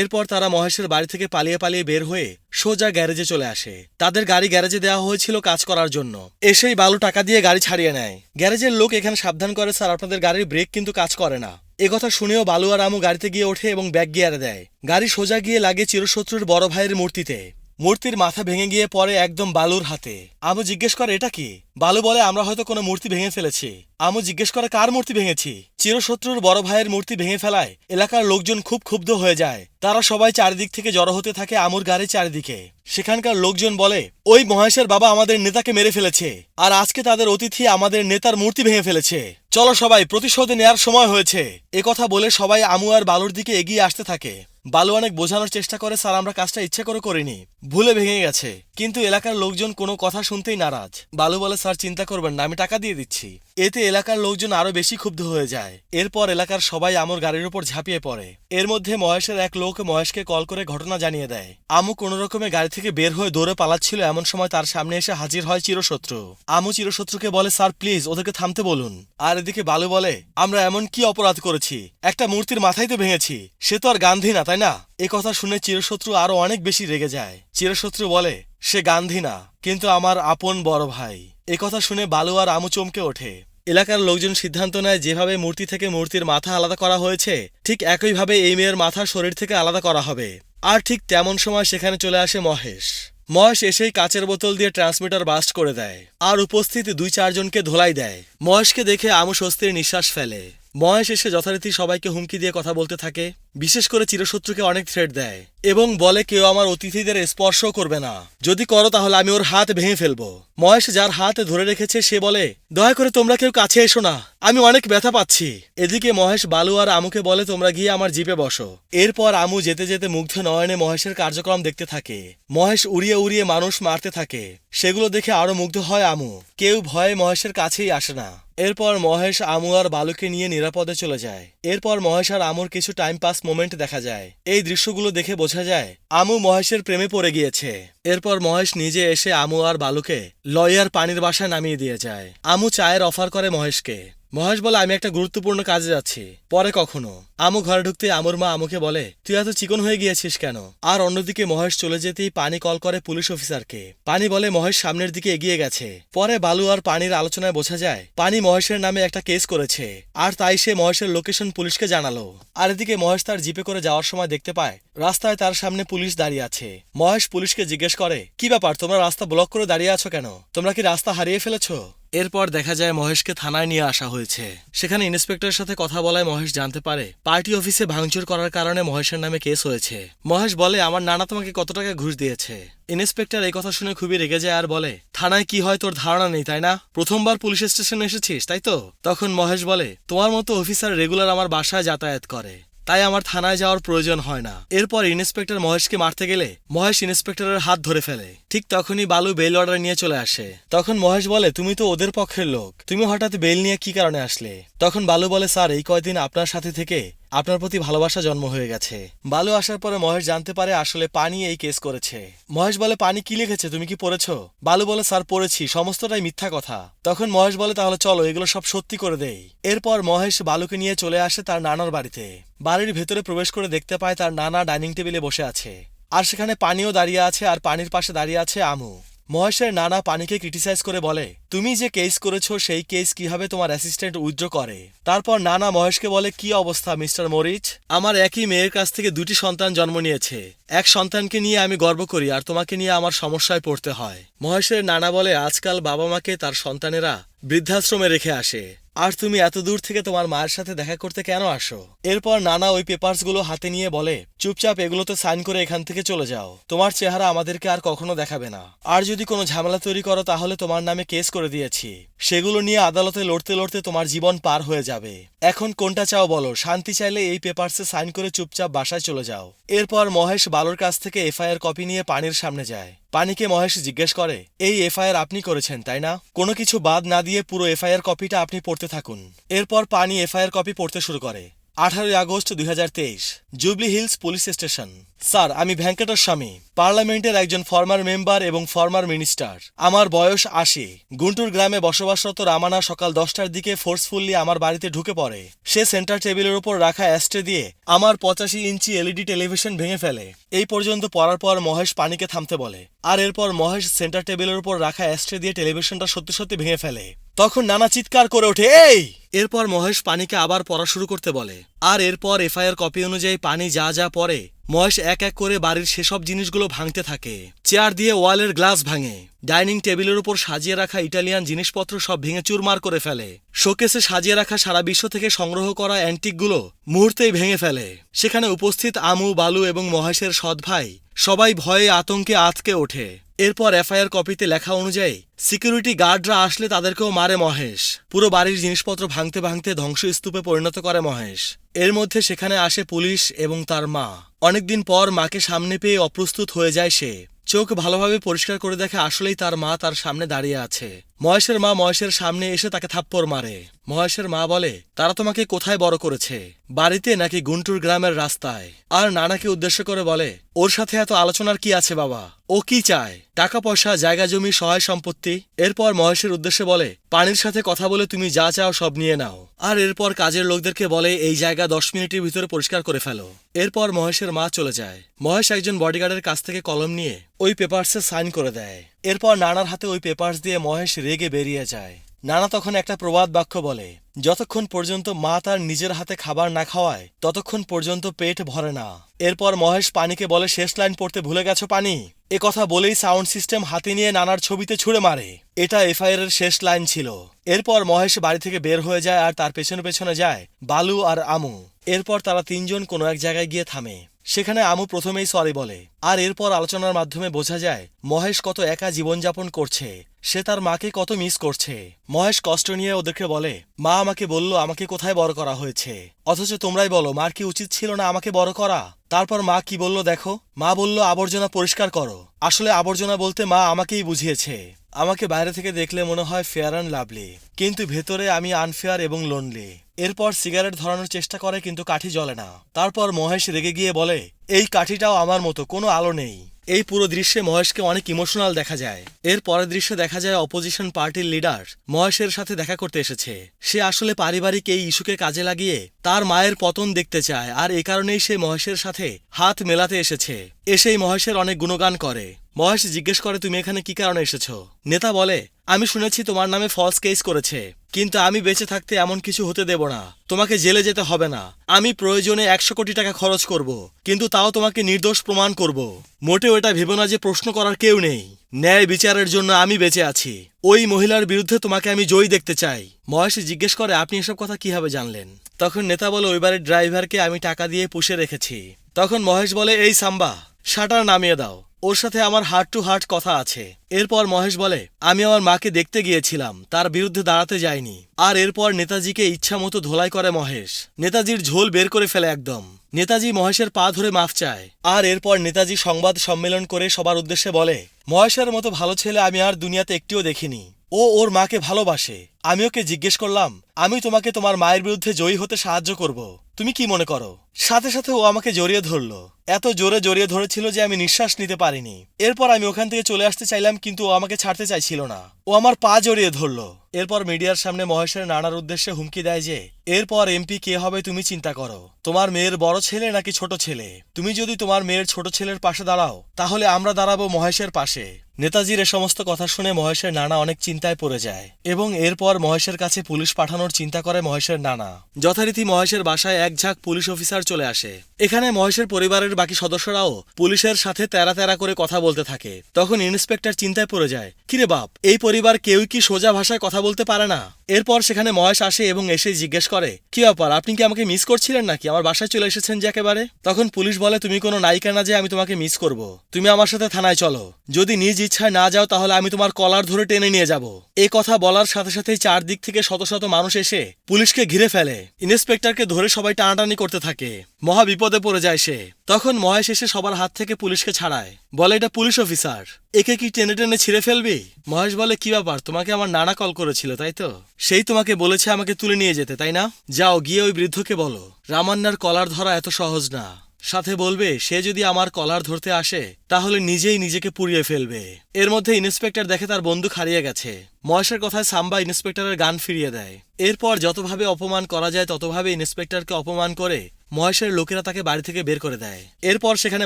এরপর তারা মহেশের বাড়ি থেকে পালিয়ে পালিয়ে বের হয়ে সোজা গ্যারেজে চলে আসে। তাদের গাড়ি গ্যারেজে দেওয়া হয়েছিল কাজ করার জন্য। এসেই বালু টাকা দিয়ে গাড়ি ছাড়িয়ে নেয়। গ্যারেজের লোক এখানে সাবধান করে, স্যার আপনাদের গাড়ির ব্রেক কিন্তু কাজ করে না। একথা শুনেও বালু আর আমু গাড়িতে গিয়ে ওঠে এবং ব্যাক গিয়ারে দেয়। গাড়ি সোজা গিয়ে লাগে চিরশত্রুর বড় ভাইয়ের মূর্তিতে। মূর্তির মাথা ভেঙে গিয়ে পড়ে একদম বালুর হাতে। আমু জিজ্ঞেস করে, এটা কি? বালু বলে, আমরা হয়তো কোনো মূর্তি ভেঙে ফেলেছি। আমু জিজ্ঞেস করে, কার মূর্তি ভেঙেছি? চিরশত্রুর বড় ভাইয়ের মূর্তি ভেঙে ফেলায় এলাকার লোকজন খুব ক্ষুব্ধ হয়ে যায়। তারা সবাই চারিদিক থেকে জড়ো হতে থাকে আমুর গাড়ির চারিদিকে। সেখানকার লোকজন বলে, ওই মহেশের বাবা আমাদের নেতাকে মেরে ফেলেছে, আর আজকে তাদের অতিথি আমাদের নেতার মূর্তি ভেঙে ফেলেছে। চলো সবাই, প্রতিশোধ নেয়ার সময় হয়েছে। একথা বলে সবাই আমু আর বালুর দিকে এগিয়ে আসতে থাকে। বালু অনেক বোঝানোর চেষ্টা করে, স্যার আমরা কাজটা ইচ্ছে করে করিনি, ভুলে ভেঙে গেছে। কিন্তু এলাকার লোকজন কোনো কথা শুনতেই নারাজ। বালু বলে, স্যার চিন্তা করবেন না, আমি টাকা দিয়ে দিচ্ছি। এতে এলাকার লোকজন আরো বেশি ক্ষুব্ধ হয়ে যায়। এরপর এলাকার সবাই আমুর গাড়ির উপর ঝাঁপিয়ে পড়ে। এর মধ্যে মহেশের এক লোক মহেশকে কল করে ঘটনা জানিয়ে দেয়। আমু কোনো রকমে গাড়ি থেকে বের হয়ে দৌড়ে পালাচ্ছিল, এমন সময় তার সামনে এসে হাজির হয় চিরশত্রু। আমু চিরশত্রুকে বলে, স্যার প্লিজ ওদেরকে থামতে বলুন। আর এদিকে বালু বলে, আমরা এমন কি অপরাধ করেছি, একটা মূর্তির মাথাই তো ভেঙেছি, সে তো আর গান্ধী না, তাই না? এ কথা শুনে চিরশত্রু আরো অনেক বেশি রেগে যায়। চিরশত্রু বলে, সে গান্ধী না, কিন্তু আমার আপন বড় ভাই। এ কথা শুনে বালু আর আমু চমকে ওঠে। এলাকার লোকজন সিদ্ধান্ত নেয় যেভাবে মূর্তি থেকে মূর্তির মাথা আলাদা করা হয়েছে ঠিক একইভাবে এই মেয়ের মাথা শরীর থেকে আলাদা করা হবে। আর ঠিক তেমন সময় সেখানে চলে আসে মহেশ। মহেশ এসেই কাচের বোতল দিয়ে ট্রান্সমিটার বাস্ট করে দেয় আর উপস্থিত 2-4 জনকে ধোলাই দেয়। মহেশকে দেখে আমু স্বস্তির নিঃশ্বাস ফেলে। মহেশ এসে যথারীতি সবাইকে হুমকি দিয়ে কথা বলতে থাকে, বিশেষ করে চিরশত্রুকে অনেক থ্রেট দেয় এবং বলে কেউ আমার অতিথিদের স্পর্শও করবে না, যদি করো তাহলে আমি ওর হাত ভেঙে ফেলবো। মহেশ যার হাত ধরে রেখেছে সে বলে, দয়া করে তোমরা কেউ কাছে এসো না, আমি অনেক ব্যথা পাচ্ছি। এদিকে মহেশ বালু আর আমুকে বলে তোমরা গিয়ে আমার জিপে বসো। এরপর আমু যেতে যেতে মুগ্ধ নয়নে মহেশের কার্যক্রম দেখতে থাকে। মহেশ উড়িয়ে উড়িয়ে মানুষ মারতে থাকে, সেগুলো দেখে আরো মুগ্ধ হয় আমু। কেউ ভয়ে মহেশের কাছেই আসে না। এরপর মহেশ আমু আর বালুকে নিয়ে নিরাপদে চলে যায়। এরপর মহেশ আর আমুর কিছু টাইম পাস মোমেন্ট দেখা যায়। এই দৃশ্যগুলো দেখে বোঝা যায় আমু মহেশের প্রেমে পড়ে গিয়েছে। এরপর মহেশ নিজে এসে আমু আর বালুকে লয়ার পানির বাসায় নামিয়ে দিয়ে যায়। আমু চায়ের অফার করে মহেশকে। মহেশ বলে আমি একটা গুরুত্বপূর্ণ কাজে যাচ্ছি, পরে কখনো। আমু ঘরে ঢুকতে আমুর মা আমুকে বলে তুই এত চিকন হয়ে গিয়েছিস কেন। আর অন্যদিকে মহেশ চলে যেতেই পানি কল করে পুলিশ অফিসারকে। পানি বলে মহেশ সামনের দিকে এগিয়ে গেছে। পরে বালু আর পানির আলোচনায় বোঝা যায় পানি মহেশের নামে একটা কেস করেছে, আর তাই সে মহেশের লোকেশন পুলিশকে জানালো। আর এদিকে মহেশ তার জিপে করে যাওয়ার সময় দেখতে পায় রাস্তায় তার সামনে পুলিশ দাঁড়িয়ে আছে। মহেশ পুলিশকে জিজ্ঞেস করে কি ব্যাপার, তোমরা রাস্তা ব্লক করে দাঁড়িয়ে আছো কেন, তোমরা কি রাস্তা হারিয়ে ফেলেছো। এরপর দেখা যায় মহেশকে থানায় নিয়ে আসা হয়েছে। সেখানে ইন্সপেক্টরের সাথে কথা বলায় মহেশ জানতে পারে পার্টি অফিসে ভাঙচুর করার কারণে মহেশের নামে কেস হয়েছে। মহেশ বলে আমার নানা তোমাকে কত টাকা ঘুষ দিয়েছে। ইন্সপেক্টর এই কথা শুনে খুবই রেগে যায় আর বলে থানায় কি হয় তোর ধারণা নেই তাই না, প্রথমবার পুলিশ স্টেশনে এসেছিস তাই তো। তখন মহেশ বলে তোমার মতো অফিসার রেগুলার আমার বাসায় যাতায়াত করে, তাই আমার থানায় যাওয়ার প্রয়োজন হয় না। এরপর ইন্সপেক্টর মহেশকে মারতে গেলে মহেশ ইন্সপেক্টরের হাত ধরে ফেলে। ঠিক তখনই বালু বেল অর্ডার নিয়ে চলে আসে। তখন মহেশ বলে তুমি তো ওদের পক্ষের লোক, তুমি হঠাৎ বেল নিয়ে কি কারণে আসলে। তখন বালু বলে স্যার এই কয়দিন আপনার সাথে থেকে আপনার প্রতি ভালোবাসা জন্ম হয়ে গেছে। বালু আসার পরে মহেশ জানতে পারে আসলে পানি এই কেস করেছে। মহেশ বলে পানি কি লিখেছে, তুমি কি পড়েছো। বালু বলে স্যার পড়েছি, সমস্তটাই মিথ্যা কথা। তখন মহেশ বলে তাহলে চলো এগুলো সব সত্যি করে দেই। এরপর মহেশ বালুকে নিয়ে চলে আসে তার নানার বাড়িতে। বাড়ির ভেতরে প্রবেশ করে দেখতে পায় তার নানা ডাইনিং টেবিলে বসে আছে, আর সেখানে পানিও দাঁড়িয়ে আছে, আর পানির পাশে দাঁড়িয়ে আছে আমু। মহেশের নানা পানিকে ক্রিটিসাইজ করে বলে তুমি যে কেস করেছো সেই কেস কিভাবে তোমার অ্যাসিস্ট্যান্ট উইথড্র করে। তারপর নানা মহেশকে বলে কি অবস্থা মিস্টার মরিচ, আমার একই মেয়ের কাছ থেকে 2টি সন্তান জন্ম নিয়েছে, এক সন্তানকে নিয়ে আমি গর্ব করি আর তোমাকে নিয়ে আমার সমস্যায় পড়তে হয়। মহেশের নানা বলে আজকাল বাবা মাকে তার সন্তানেরা বৃদ্ধাশ্রমে রেখে আসে, আর তুমি এত দূর থেকে তোমার মায়ের সাথে দেখা করতে কেন আসো। এরপর নানা ওই পেপারসগুলো হাতে নিয়ে বলে চুপচাপ এগুলোতে সাইন করে এখান থেকে চলে যাও, তোমার চেহারা আমাদেরকে আর কখনো দেখাবে না, আর যদি কোনো ঝামেলা তৈরি করো তাহলে তোমার নামে কেস করে দিয়েছি, সেগুলো নিয়ে আদালতে লড়তে লড়তে তোমার জীবন পার হয়ে যাবে। এখন কোনটা চাও বলো, শান্তি চাইলে এই পেপারসে সাইন করে চুপচাপ বাসায় চলে যাও। এরপর মহেশ বালুর কাছ থেকে এফআইআর কপি নিয়ে পানির সামনে যায়। পানিকে মহেশ জিজ্ঞেস করে এই এফআইআর আপনি করেছেন তাই না, কোনো কিছু বাদ না দিয়ে পুরো এফআইআর কপিটা আপনি পড়তে থাকুন। এরপর পানি এফআইআর কপি পড়তে শুরু করে। 18 August 2023 jubilee hills police station. Sir আমি ভেঙ্কটের স্বামী, পার্লামেন্টের একজন ফর্মার মেম্বার এবং ফর্মার মিনিস্টার। আমার বয়স 80। গুন্টুর গ্রামে বসবাসরত রামানা সকাল 10টার দিকে ফোর্সফুল্লি আমার বাড়িতে ঢুকে পড়ে। সে সেন্টার টেবিলের উপর রাখা অ্যাস্ট্রে দিয়ে আমার 85 ইঞ্চি এলইডি টেলিভিশন ভেঙে ফেলে। এই পর্যন্ত পড়ার পর মহেশ পানিকে থামতে বলে, আর এরপর মহেশ সেন্টার টেবিলের উপর রাখা অ্যাস্ট্রে দিয়ে টেলিভিশনটা সত্যি সত্যি ভেঙে ফেলে। তখন নানা চিৎকার করে ওঠে এই। এরপর মহেশ পানিকে আবার পড়া শুরু করতে বলে, আর এরপর এফআইআর কপি অনুযায়ী পানি যা যা পড়ে মহেশ এক এক করে বাড়ির সেসব জিনিসগুলো ভাঙতে থাকে। চেয়ার দিয়ে ওয়ালের গ্লাস ভাঙে, ডাইনিং টেবিলের উপর সাজিয়ে রাখা ইটালিয়ান জিনিসপত্র সব ভেঙে চুরমার করে ফেলে, শোকেসে সাজিয়ে রাখা সারা বিশ্ব থেকে সংগ্রহ করা অ্যান্টিকগুলো মুহূর্তেই ভেঙে ফেলে। সেখানে উপস্থিত আমু, বালু এবং মহেশের সৎ ভাই সবাই ভয়ে আতঙ্কে আঁতকে ওঠে। এরপর এফআইআর কপিতে লেখা অনুযায়ী সিকিউরিটি গার্ডরা আসলে তাদেরকেও মারে মহেশ। পুরো বাড়ির জিনিসপত্র ভাঙতে ভাঙতে ধ্বংসস্তূপে পরিণত করে মহেশ। এর মধ্যে সেখানে আসে পুলিশ এবং তার মা। অনেকদিন পর মাকে সামনে পেয়ে অপ্রস্তুত হয়ে যায় সে। চোখ ভালোভাবে পরিষ্কার করে দেখে আসলেই তার মা তার সামনে দাঁড়িয়ে আছে। মহেশের মা মহেশের সামনে এসে তাকে থাপ্পড় মারে। মহেশের মা বলে তারা তোমাকে কোথায় বড় করেছে, বাড়িতে নাকি গুন্টুর গ্রামের রাস্তায়। আর নানাকে উদ্দেশ্য করে বলে ওর সাথে এত আলোচনার কি আছে বাবা, ও কি চায়, টাকা পয়সা, জায়গা জমি, সহায় সম্পত্তি। এরপর মহেশের উদ্দেশ্যে বলে পানির সাথে কথা বলে তুমি যা চাও সব নিয়ে নাও। আর এরপর কাজের লোকদেরকে বলে এই জায়গা 10 মিনিটের ভিতরে পরিষ্কার করে ফেলো। এরপর মহেশের মা চলে যায়। মহেশ একজন বডিগার্ডের কাছ থেকে কলম নিয়ে ওই পেপারসে সাইন করে দেয়। এরপর নানার হাতে ওই পেপারস দিয়ে মহেশ রেগে বেরিয়ে যায়। নানা তখন একটা প্রবাদ বাক্য বলে যতক্ষণ পর্যন্ত মা তার নিজের হাতে খাবার না খাওয়ায় ততক্ষণ পর্যন্ত পেট ভরে না। এরপর মহেশ পানিকে বলে শেষ লাইন পড়তে ভুলে গেছো পানি। এ কথা বলেই সাউন্ড সিস্টেম হাতে নিয়ে নানার ছবিতে ছুঁড়ে মারে। এটা এফআইআর এর শেষ লাইন ছিল। এরপর মহেশ বাড়ি থেকে বের হয়ে যায় আর তার পেছনে পেছনে যায় বালু আর আমু। এরপর তারা তিনজন কোনো এক জায়গায় গিয়ে থামে। সেখানে আমু প্রথমেই সরি বলে, আর এরপর আলোচনার মাধ্যমে বোঝা যায় মহেশ কত একা জীবনযাপন করছে, সে তার মাকে কত মিস করছে। মহেশ কষ্ট নিয়ে ওদেরকে বলে, মা আমাকে বলল আমাকে কোথায় বড় করা হয়েছে, অথচ তোমরাই বলো মার কি উচিত ছিল না আমাকে বড় করা? তারপর মা কি বলল দেখো, মা বলল আবর্জনা পরিষ্কার করো। আসলে আবর্জনা বলতে মা আমাকেই বুঝিয়েছে। আমাকে বাইরে থেকে দেখলে মনে হয় ফেয়ার অ্যান্ড লাভলি, কিন্তু ভেতরে আমি আনফেয়ার এবং লোনলি। এরপর সিগারেট ধরানোর চেষ্টা করে কিন্তু কাঠি জ্বলে না। তারপর মহেশ রেগে গিয়ে বলে, এই কাঠিটাও আমার মতো, কোনো আলো নেই। এই পুরো দৃশ্যে মহেশকে অনেক ইমোশনাল দেখা যায়। এর পরের দৃশ্যে দেখা যায় অপোজিশন পার্টির লিডার মহেশের সাথে দেখা করতে এসেছে। সে আসলে পারিবারিক এই ইস্যুকে কাজে লাগিয়ে তার মায়ের পতন দেখতে চায়, আর এ কারণেই সে মহেশের সাথে হাত মেলাতে এসেছে। এসেই মহেশের অনেক গুণগান করে। মহেশ জিজ্ঞেস করে, তুমি এখানে কি কারণে এসেছ? নেতা বলে, আমি শুনেছি তোমার নামে ফলস কেস করেছে, কিন্তু আমি বেঁচে থাকতে এমন কিছু হতে দেব না। তোমাকে জেলে যেতে হবে না, আমি প্রয়োজনে 100 কোটি টাকা খরচ করব, কিন্তু তাও তোমাকে নির্দোষ প্রমাণ করব। মোটেও এটা ভেবো না যে প্রশ্ন করার কেউ নেই। ন্যায় বিচারের জন্য আমি বেঁচে আছি। ওই মহিলার বিরুদ্ধে তোমাকে আমি জয়ী দেখতে চাই। মহেশ জিজ্ঞেস করে, আপনি এসব কথা কিভাবে জানলেন? তখন নেতা বলে, ওই বাড়ির ড্রাইভারকে আমি টাকা দিয়ে পুষে রেখেছি। তখন মহেশ বলে, এই সাম্বা, শাটার নামিয়ে দাও, ওর সাথে আমার হার্ট টু হার্ট কথা আছে। এরপর মহেশ বলে, আমি আমার মাকে দেখতে গিয়েছিলাম, তার বিরুদ্ধে দাঁড়াতে যাইনি। আর এরপর নেতাজিকে ইচ্ছা মতো ধোলাই করে মহেশ। নেতাজির ঝোল বের করে ফেলে একদম। নেতাজি মহেশের পা ধরে মাফ চায়। আর এরপর নেতাজি সংবাদ সম্মেলন করে সবার উদ্দেশ্যে বলে, মহেশের মতো ভালো ছেলে আমি আর দুনিয়াতে একটিও দেখিনি। ও ওর মাকে ভালোবাসে। আমি ওকে জিজ্ঞেস করলাম, আমি তোমাকে তোমার মায়ের বিরুদ্ধে জয়ী হতে সাহায্য করব, তুমি কি মনে করো? সাথে সাথে ও আমাকে জড়িয়ে ধরলো। এত জোরে জড়িয়ে ধরেছিল যে আমি নিঃশ্বাস নিতে পারিনি। এরপর আমি ওখান থেকে চলে আসতে চাইলাম, কিন্তু ও আমাকে ছাড়তে চাইছিল না। ও আমার পা জড়িয়ে ধরলো। এরপর মিডিয়ার সামনে মহেশের নানার উদ্দেশ্যে হুমকি দেয় যে, এরপর এমপি কে হবে তুমি চিন্তা করো, তোমার মেয়ের বড় ছেলে নাকি ছোট ছেলে। তুমি যদি তোমার মেয়ের ছোট ছেলের পাশে দাঁড়াও, তাহলে আমরা দাঁড়াবো মহেশের পাশে। নেতাজির এ সমস্ত কথা শুনে মহেশের নানা অনেক চিন্তায় পড়ে যায়, এবং এরপর মহেশের কাছে পুলিশ পাঠানোর চিন্তা করে মহেশের নানা। যথারীতি মহেশের বাসায় এক ঝাঁক পুলিশ অফিসার চলে আসে। এখানে মহেশের পরিবারের বাকি সদস্যরাও পুলিশের সাথে তেরা তেরা করে কথা বলতে থাকে। তখন ইন্সপেক্টর চিন্তায় পড়ে যায়, কিরে বাপ, এই পরিবার কেউই কি সোজা ভাষায় কথা বলতে পারে না? এরপর সেখানে মহেশ আসে এবং এসে জিজ্ঞেস করে, কি ব্যাপার, আপনি কি আমাকে মিস করছিলেন নাকি? আমার বাসায় চলে এসেছেন যে একেবারে। তখন পুলিশ বলে, তুমি কোনো নায়িকা না যে আমি তোমাকে মিস করব। তুমি আমার সাথে থানায় চলো, যদি নিজ ইচ্ছায় না যাও তাহলে আমি তোমার কলার ধরে টেনে নিয়ে যাব। এই কথা বলার সাথে সাথেই চারদিক থেকে শত শত মানুষ এসে পুলিশকে ঘিরে ফেলে। ইন্সপেক্টরকে ধরে সবাই টানাটানি করতে থাকে। মহা বিপদে পড়ে যায় সে। তখন মহেশ এসে সবার হাত থেকে পুলিশকে ছাড়ায়, বলে, এটা পুলিশ অফিসার, একে কি টেনে টেনে ছিঁড়ে ফেলবি? মহেশ বলে, কি ব্যাপার, তোমাকে আমার নানা কল করেছিল তাই তো? সেই তোমাকে বলেছে আমাকে তুলে নিয়ে যেতে, তাই না? যাও গিয়ে ওই বৃদ্ধকে বলো রামান্নার কলার ধরা এত সহজ না। সাথে বলবে, সে যদি আমার কলার ধরতে আসে তাহলে নিজেই নিজেকে পুড়িয়ে ফেলবে। এর মধ্যে ইন্সপেক্টর দেখে তার বন্দুক হারিয়ে গেছে। মহেশের কথায় সাম্বা ইন্সপেক্টরের গান ফিরিয়ে দেয়। এরপর যতভাবে অপমান করা যায় ততভাবে ইন্সপেক্টরকে অপমান করে মহেশের লোকেরা তাকে বাড়ি থেকে বের করে দেয়। এরপর সেখানে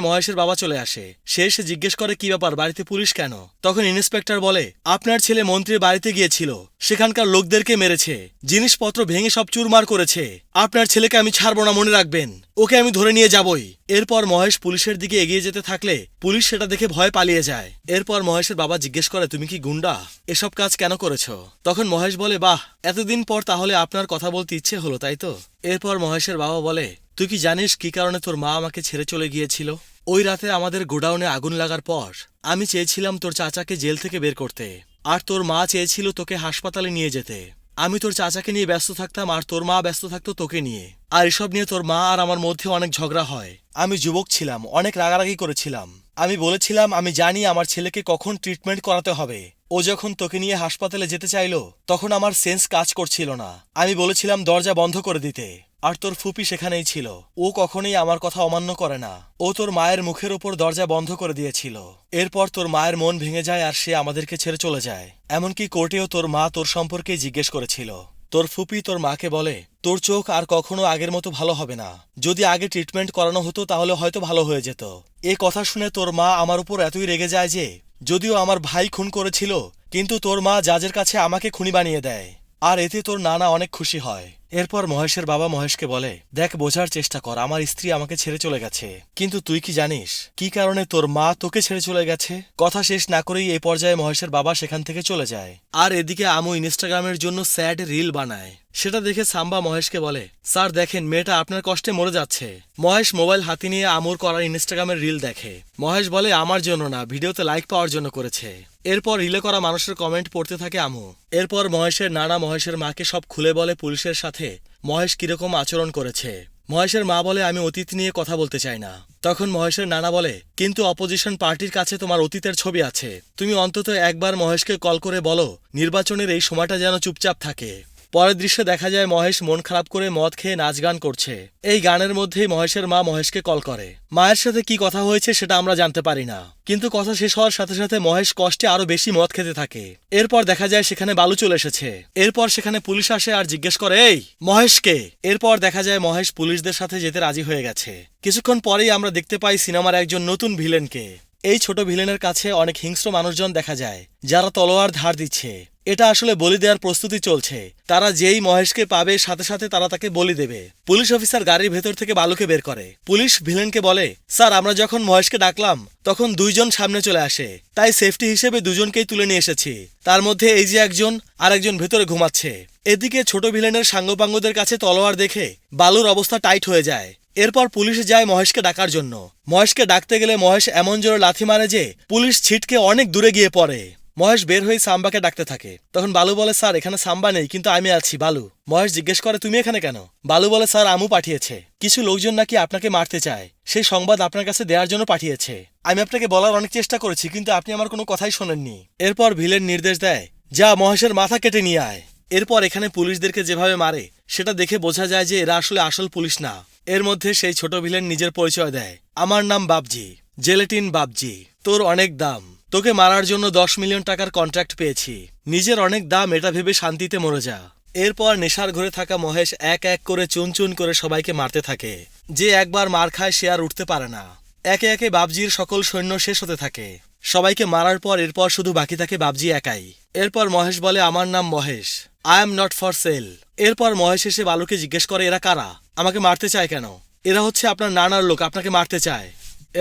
মহেশের বাবা চলে আসে। সে এসে জিজ্ঞেস করে, কি ব্যাপার, বাড়িতে পুলিশ কেন? তখন ইন্সপেক্টর বলে, আপনার ছেলে মন্ত্রীর বাড়িতে গিয়েছিল, সেখানকার লোকদেরকে মেরেছে, জিনিসপত্র ভেঙে সব চুরমার করেছে। আপনার ছেলেকে আমি ছাড়বো না, মনে রাখবেন, ওকে আমি ধরে নিয়ে যাবই। এরপর মহেশ পুলিশের দিকে এগিয়ে যেতে থাকলে পুলিশ সেটা দেখে ভয় পালিয়ে যায়। এরপর মহেশের বাবা জিজ্ঞেস করে, তুমি কি গুন্ডা? এসব কাজ কেন করেছো? তখন মহেশ বলে, বাহ, এতদিন পর তাহলে আপনার কথা বলতে ইচ্ছে হলো তাই তো? এরপর মহেশের বাবা বলে, তুই কি জানিস কি কারণে তোর মা আমাকে ছেড়ে চলে গিয়েছিল? ওই রাতে আমাদের গোডাউনে আগুন লাগার পর আমি চেয়েছিলাম তোর চাচাকে জেল থেকে বের করতে, আর তোর মা চেয়েছিল তোকে হাসপাতালে নিয়ে যেতে। আমি তোর চাচাকে নিয়ে ব্যস্ত থাকতাম আর তোর মা ব্যস্ত থাকতো তোকে নিয়ে। আর এসব নিয়ে তোর মা আর আমার মধ্যে অনেক ঝগড়া হয়। আমি যুবক ছিলাম, অনেক রাগারাগি করেছিলাম। আমি বলেছিলাম আমি জানি আমার ছেলেকে কখন ট্রিটমেন্ট করাতে হবে। ও যখন তোকে নিয়ে হাসপাতালে যেতে চাইলো তখন আমার সেন্স কাজ করছিল না। আমি বলেছিলাম দরজা বন্ধ করে দিতে, আর তোর ফুপি সেখানেই ছিল। ও কখনোই আমার কথা অমান্য করে না। ও তোর মায়ের মুখের ওপর দরজা বন্ধ করে দিয়েছিল। এরপর তোর মায়ের মন ভেঙে যায় আর সে আমাদেরকে ছেড়ে চলে যায়। এমনকি কোর্টেও তোর মা তোর সম্পর্কে জিজ্ঞেস করেছিল। তোর ফুপি তোর মাকে বলে, তোর চোখ আর কখনো আগের মতো ভালো হবে না। যদি আগে ট্রিটমেন্ট করানো হতো তাহলে হয়তো ভালো হয়ে যেত। এ কথা শুনে তোর মা আমার উপর এতই রেগে যায় যে যদিও আমার ভাই খুন করেছিল, কিন্তু তোর মা জাজের কাছে আমাকে খুনি বানিয়ে দেয়। আর এতে তোর নানা অনেক খুশি হয়। এরপর মহেশের বাবা মহেশকে বলে, দেখ, বোঝার চেষ্টা কর, আমার স্ত্রী আমাকে ছেড়ে চলে গেছে, কিন্তু তুই কি জানিস কি কারণে তোর মা তোকে ছেড়ে চলে গেছে? কথা শেষ না করেই এই পর্যায়ে মহেশের বাবা সেখান থেকে চলে যায়। আর এদিকে আমু ইনস্টাগ্রামের জন্য স্যাড রিল বানায়। সেটা দেখে সাম্বা মহেশকে বলে, স্যার দেখেন, মেয়েটা আপনার কষ্টে মরে যাচ্ছে। মহেশ মোবাইল হাতে নিয়ে আমুর করা ইনস্টাগ্রামের রিল দেখে। মহেশ বলে, আমার জন্য না, ভিডিওতে লাইক পাওয়ার জন্য করেছে। এরপর রিলে করা মানুষের কমেন্ট পড়তে থাকে আমু। এরপর মহেশের নানা মহেশের মাকে সব খুলে বলে পুলিশের সাথে মহেশ কিরকম আচরণ করেছে। মহেশের মা বলে, আমি অতীত নিয়ে কথা বলতে চাই না। তখন মহেশের নানা বলে, কিন্তু অপোজিশন পার্টির কাছে তোমার অতীতের ছবি আছে, তুমি অন্তত একবার মহেশকে কল করে বলো নির্বাচনের এই সময়টা যেন চুপচাপ থাকে। পরের দৃশ্যে দেখা যায় মহেশ মন খারাপ করে মদ খেয়ে নাচ গান করছে। এই গানের মধ্যেই মহেশের মা মহেশকে কল করে। মায়ের সাথে কি কথা হয়েছে সেটা আমরা জানতে পারি না, কিন্তু কথা শেষ হওয়ার সাথে সাথে মহেশ কষ্টে আরো বেশি মদ খেতে থাকে। এরপর দেখা যায় সেখানে বালু চলে এসেছে। এরপর সেখানে পুলিশ আসে আর জিজ্ঞেস করে, এই মহেশকে? এরপর দেখা যায় মহেশ পুলিশদের সাথে যেতে রাজি হয়ে গেছে। কিছুক্ষণ পরেই আমরা দেখতে পাই সিনেমার একজন নতুন ভিলেনকে। এই ছোট ভিলেনের কাছে অনেক হিংস্র মানুষজন দেখা যায়, যারা তলোয়ার ধার দিচ্ছে। এটা আসলে বলি দেওয়ার প্রস্তুতি চলছে। তারা যেই মহেশকে পাবে সাথে সাথে তারা তাকে বলি দেবে। পুলিশ অফিসার গাড়ির ভেতর থেকে বালুকে বের করে। পুলিশ ভিলেনকে বলে, স্যার, আমরা যখন মহেশকে ডাকলাম তখন দুইজন সামনে চলে আসে, তাই সেফটি হিসেবে দুজনকেই তুলে নিয়ে এসেছি। তার মধ্যে এই যে একজন, আর একজন ভেতরে ঘুমাচ্ছে। এদিকে ছোট ভিলেনের সাঙ্গপাঙ্গদের কাছে তলোয়ার দেখে বালুর অবস্থা টাইট হয়ে যায়। এরপর পুলিশ যায় মহেশকে ডাকার জন্য। মহেশকে ডাকতে গেলে মহেশ এমন জোরে লাথি মারে যে পুলিশ ছিটকে অনেক দূরে গিয়ে পড়ে। মহেশ বের হয়ে সাম্বাকে ডাকতে থাকে। তখন বালু বলে, স্যার, এখানে সাম্বা নেই, কিন্তু আমি আছি। বালু মহেশ জিজ্ঞেস করে, তুমি এখানে কেন? বালু বলে, স্যার, আমু পাঠিয়েছে। কিছু লোকজন নাকি আপনাকে মারতে চায়, সেই সংবাদ আপনার কাছে দেওয়ার জন্য পাঠিয়েছে। আমি আপনাকে বলার অনেক চেষ্টা করেছি, কিন্তু আপনি আমার কোনো কথাই শোনেননি। এরপর ভিলেন নির্দেশ দেয়, যা মহেশের মাথা কেটে নিয়ে আয়। এরপর এখানে পুলিশদেরকে যেভাবে মারে সেটা দেখে বোঝা যায় যে এরা আসলে আসল পুলিশ না। এর মধ্যে সেই ছোট ভিলেন নিজের পরিচয় দেয়, আমার নাম বাবজি, জেলেটিন বাবজি। তোর অনেক দাম, তোকে মারার জন্য 10 মিলিয়ন টাকার কন্ট্রাক্ট পেয়েছি। নিজের অনেক দাম, এটা ভেবে শান্তিতে মরে যা। এরপর নেশার ঘরে থাকা মহেশ এক এক করে চুন চুন করে সবাইকে মারতে থাকে। যে একবার মার খায় সে আর উঠতে পারে না। একে একে বাবজির সকল সৈন্য শেষ হতে থাকে। সবাইকে মারার পর এরপর শুধু বাকি থাকে বাবজি একাই। এরপর মহেশ বলে, আমার নাম Mahesh, I am not for sale. এরপর মহেশ এসে বালুকে জিজ্ঞেস করে, এরা কারা? আমাকে মারতে চায় কেন? এরা হচ্ছে আপনার নানার লোক, আপনাকে মারতে চায়।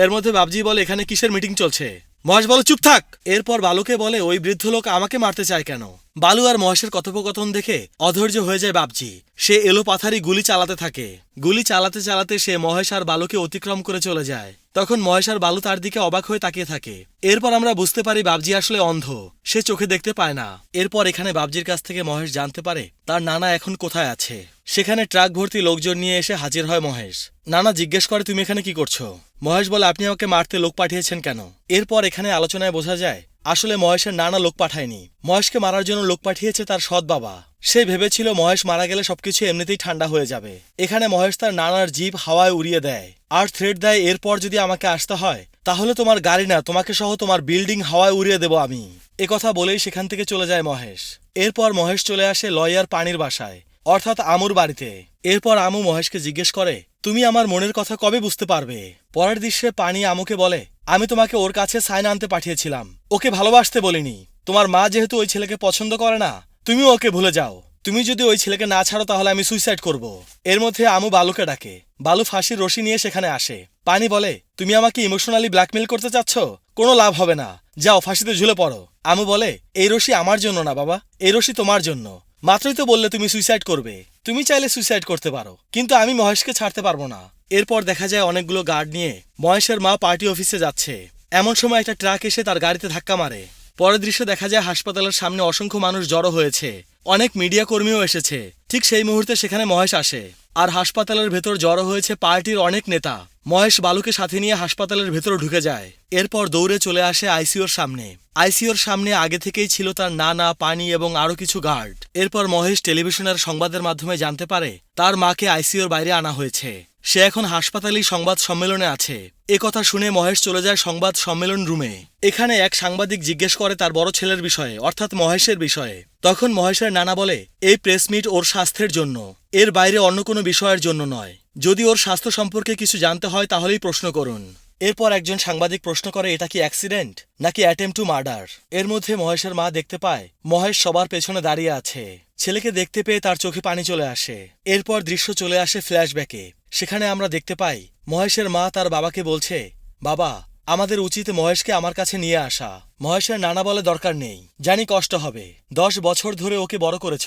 এর মধ্যে বাবজি বলে, এখানে কিসের মিটিং চলছে? মহেশ বলে, চুপ থাক। এরপর বালুকে বলে, ওই বৃদ্ধ লোক আমাকে মারতে চায় কেন? বালু আর মহেশের কথোপকথন দেখে অধৈর্য হয়ে যায় বাবজি। সে এলোপাথারি গুলি চালাতে থাকে। গুলি চালাতে চালাতে সে মহেশ আর বালুকে অতিক্রম করে চলে যায়। তখন মহেশ আর বালু তার দিকে অবাক হয়ে তাকিয়ে থাকে। এরপর আমরা বুঝতে পারি বাবজি আসলে অন্ধ, সে চোখে দেখতে পায় না। এরপর এখানে বাবজির কাছ থেকে মহেশ জানতে পারে তার নানা এখন কোথায় আছে। সেখানে ট্রাক ভর্তি লোকজন নিয়ে এসে হাজির হয় মহেশ। নানা জিজ্ঞেস করে, তুমি এখানে কি করছো? মহেশ বলে, আপনি আমাকে মারতে লোক পাঠিয়েছেন কেন? এরপর এখানে আলোচনায় বোঝা যায় আসলে মহেশের নানা লোক পাঠায়নি, মহেশকে মারার জন্য লোক পাঠিয়েছে তার সৎ বাবা। সে ভেবেছিল মহেশ মারা গেলে সবকিছু এমনিতেই ঠান্ডা হয়ে যাবে। এখানে মহেশ তার নানার জিভ হাওয়ায় উড়িয়ে দেয় আর থ্রেট দেয়, এরপর যদি আমাকে আসতে হয় তাহলে তোমার গাড়ি না, তোমাকে সহ তোমার বিল্ডিং হাওয়ায় উড়িয়ে দেব আমি। একথা বলেই সেখান থেকে চলে যায় মহেশ। এরপর মহেশ চলে আসে লয়ার পানির বাসায়, অর্থাৎ আমুর বাড়িতে। এরপর আমু মহেশকে জিজ্ঞেস করে, তুমি আমার মনের কথা কবে বুঝতে পারবে? পরের দৃশ্যে পানি আমুকে বলে, আমি তোমাকে ওর কাছে সাইন আনতে পাঠিয়েছিলাম, ওকে ভালোবাসতে বলিনি। তোমার মা যেহেতু ওই ছেলেকে পছন্দ করে না, তুমিও ওকে ভুলে যাও। তুমি যদি ওই ছেলেকে না ছাড়ো তাহলে আমি সুইসাইড করব। এর মধ্যে আমু বালুকে ডাকে। বালু ফাঁসির রশি নিয়ে সেখানে আসে। পানি বলে, তুমি আমাকে ইমোশনালি ব্ল্যাকমেল করতে চাচ্ছ? কোনো লাভ হবে না, যাও ফাঁসিতে ঝুলে পড়ো। আমু বলে, এই রশি আমার জন্য না বাবা, এই রশি তোমার জন্য। মাত্রই তো বললে তুমি সুইসাইড করবে, তুমি চাইলে সুইসাইড করতে পারো, কিন্তু আমি মহেশকে ছাড়তে পারবো না। এরপর দেখা যায় অনেকগুলো গার্ড নিয়ে মহেশের মা পার্টি অফিসে যাচ্ছে। এমন সময় একটা ট্রাক এসে তার গাড়িতে ধাক্কা মারে। পরের দৃশ্যে দেখা যায় হাসপাতালের সামনে অসংখ্য মানুষ জড়ো হয়েছে, অনেক মিডিয়া কর্মীও এসেছে। ঠিক সেই মুহূর্তে সেখানে মহেশ আসে আর হাসপাতালের ভেতর জড়ো হয়েছে পার্টির অনেক নেতা। মহেশ বালুকে সাথে নিয়ে হাসপাতালের ভেতর ঢুকে যায়। এরপর দৌড়ে চলে আসে আইসিইউর সামনে। আইসিইউর সামনে আগে থেকেই ছিল তার নানা, পানি এবং আরো কিছু গার্ড। এরপর মহেশ টেলিভিশনের সংবাদের মাধ্যমে জানতে পারে তার মাকে আইসিইউর বাইরে আনা হয়েছে। সে এখন হাসপাতালেই সংবাদ সম্মেলনে আছে। একথা শুনে মহেশ চলে যায় সংবাদ সম্মেলন রুমে। এখানে এক সাংবাদিক জিজ্ঞেস করে তার বড় ছেলের বিষয়ে, অর্থাৎ মহেশের বিষয়ে। তখন মহেশের নানা বলে, এই প্রেস মিট ওর স্বাস্থ্যের জন্য, এর বাইরে অন্য কোনো বিষয়ের জন্য নয়। যদি ওর স্বাস্থ্য সম্পর্কে কিছু জানতে হয় তাহলেই প্রশ্ন করুন। এরপর একজন সাংবাদিক প্রশ্ন করে এটা কি অ্যাক্সিডেন্ট নাকি অ্যাটেম্প টু মার্ডার। এর মধ্যে মহেশের মা দেখতে পায় মহেশ সবার পেছনে দাঁড়িয়ে আছে। ছেলেকে দেখতে পেয়ে তার চোখে পানি চলে আসে। এরপর দৃশ্য চলে আসে ফ্ল্যাশব্যাকে। সেখানে আমরা দেখতে পাই মহেশের মা তার বাবাকে বলছে, বাবা, আমাদের উচিত মহেশকে আমার কাছে নিয়ে আসা। মহেশের নানা বলে, দরকার নেই, জানি কষ্ট হবে, 10 বছর ধরে ওকে বড় করেছ।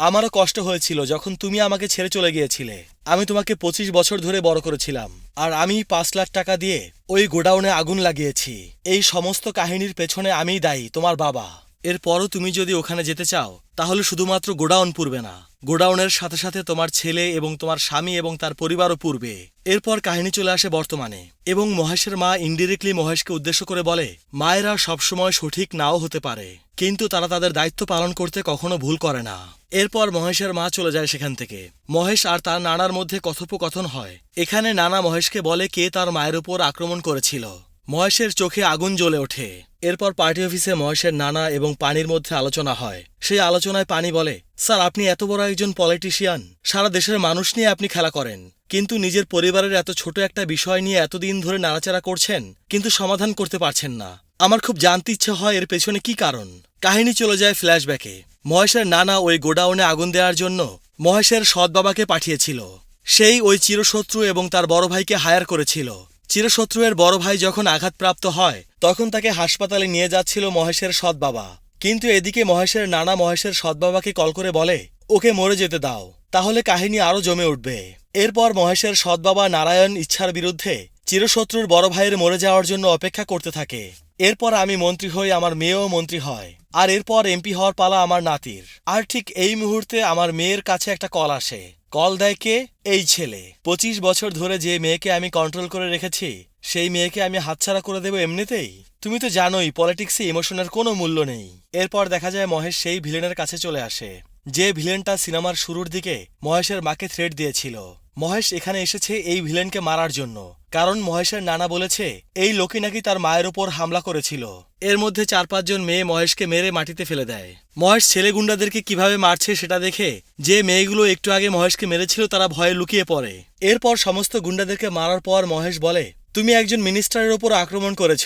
আমারও কষ্ট হয়েছিল যখন তুমি আমাকে ছেড়ে চলে গিয়েছিলে। আমি তোমাকে 25 বছর ধরে বড় করেছিলাম, আর আমি 5 লাখ টাকা দিয়ে ওই গোডাউনে আগুন লাগিয়েছি। এই সমস্ত কাহিনীর পেছনে আমিই দায়ী, তোমার বাবা। এরপরও তুমি যদি ওখানে যেতে চাও তাহলে শুধুমাত্র গোডাউন পুড়বে না, গোডাউনের সাথে সাথে তোমার ছেলে এবং তোমার স্বামী এবং তার পরিবারও পুড়বে। এরপর কাহিনী চলে আসে বর্তমানে, এবং মহেশের মা ইনডিরেক্টলি মহেশকে উদ্দেশ্য করে বলে, মায়েরা সবসময় সঠিক নাও হতে পারে, কিন্তু তারা তাদের দায়িত্ব পালন করতে কখনো ভুল করে না। এরপর মহেশের মা চলে যায় সেখান থেকে। মহেশ আর তার নানার মধ্যে কথোপকথন হয়। এখানে নানা মহেশকে বলে কে তার মায়ের উপর আক্রমণ করেছিল। মহেশের চোখে আগুন জ্বলে ওঠে। এরপর পার্টি অফিসে মহেশের নানা এবং পানির মধ্যে আলোচনা হয়। সেই আলোচনায় পানি বলে, স্যার, আপনি এত বড় একজন পলিটিশিয়ান, সারা দেশের মানুষ নিয়ে আপনি খেলা করেন, কিন্তু নিজের পরিবারের এত ছোট একটা বিষয় নিয়ে এতদিন ধরে নাড়াচাড়া করছেন, কিন্তু সমাধান করতে পারছেন না। আমার খুব জানতে ইচ্ছে হয় এর পেছনে কি কারণ। কাহিনী চলে যায় ফ্ল্যাশব্যাকে। মহেশের নানা ওই গোডাউনে আগুন দেওয়ার জন্য মহেশের সৎ বাবাকে পাঠিয়েছিল। সেই ওই চিরশত্রু এবং তার বড় ভাইকে হায়ার করেছিল। চিরশত্রুয়ের বড় ভাই যখন আঘাতপ্রাপ্ত হয় তখন তাকে হাসপাতালে নিয়ে যাচ্ছিল মহেশের সৎ বাবা। কিন্তু এদিকে মহেশের নানা মহেশের সৎ বাবাকে কল করে বলে, ওকে মরে যেতে দাও, তাহলে কাহিনী আরও জমে উঠবে। এরপর মহেশের সৎ বাবা নারায়ণ ইচ্ছার বিরুদ্ধে চিরশত্রুর বড় ভাইয়ের মরে যাওয়ার জন্য অপেক্ষা করতে থাকে। এরপর আমি মন্ত্রী হই, আমার মেয়েও মন্ত্রী হয়, আর এরপর এমপি হওয়ার পালা আমার নাতির। আর ঠিক এই মুহূর্তে আমার মেয়ের কাছে একটা কল আসে। কল দেয় কে? এই ছেলে। 25 বছর ধরে যে মেয়েকে আমি কন্ট্রোল করে রেখেছি, সেই মেয়েকে আমি হাতছাড়া করে দেব এমনিতেই? তুমি তো জানোই পলিটিক্সে ইমোশনের কোনো মূল্য নেই। এরপর দেখা যায় মহেশ সেই ভিলেনের কাছে চলে আসে, যে ভিলেনটা সিনেমার শুরুর দিকে মহেশের মাকে থ্রেট দিয়েছিল। মহেশ এখানে এসেছে এই ভিলেনকে মারার জন্য, কারণ মহেশের নানা বলেছে এই লোকই নাকি তার মায়ের উপর হামলা করেছিল। এর মধ্যে 4-5 জন মেয়ে মহেশকে মেরে মাটিতে ফেলে দেয়। মহেশ ছেলে গুন্ডাদেরকে কিভাবে মারছে সেটা দেখে যে মেয়েগুলো একটু আগে মহেশকে মেরেছিল তারা ভয়ে লুকিয়ে পড়ে। এরপর সমস্ত গুন্ডাদেরকে মারার পর মহেশ বলে, তুমি একজন মিনিস্টারের ওপর আক্রমণ করেছ,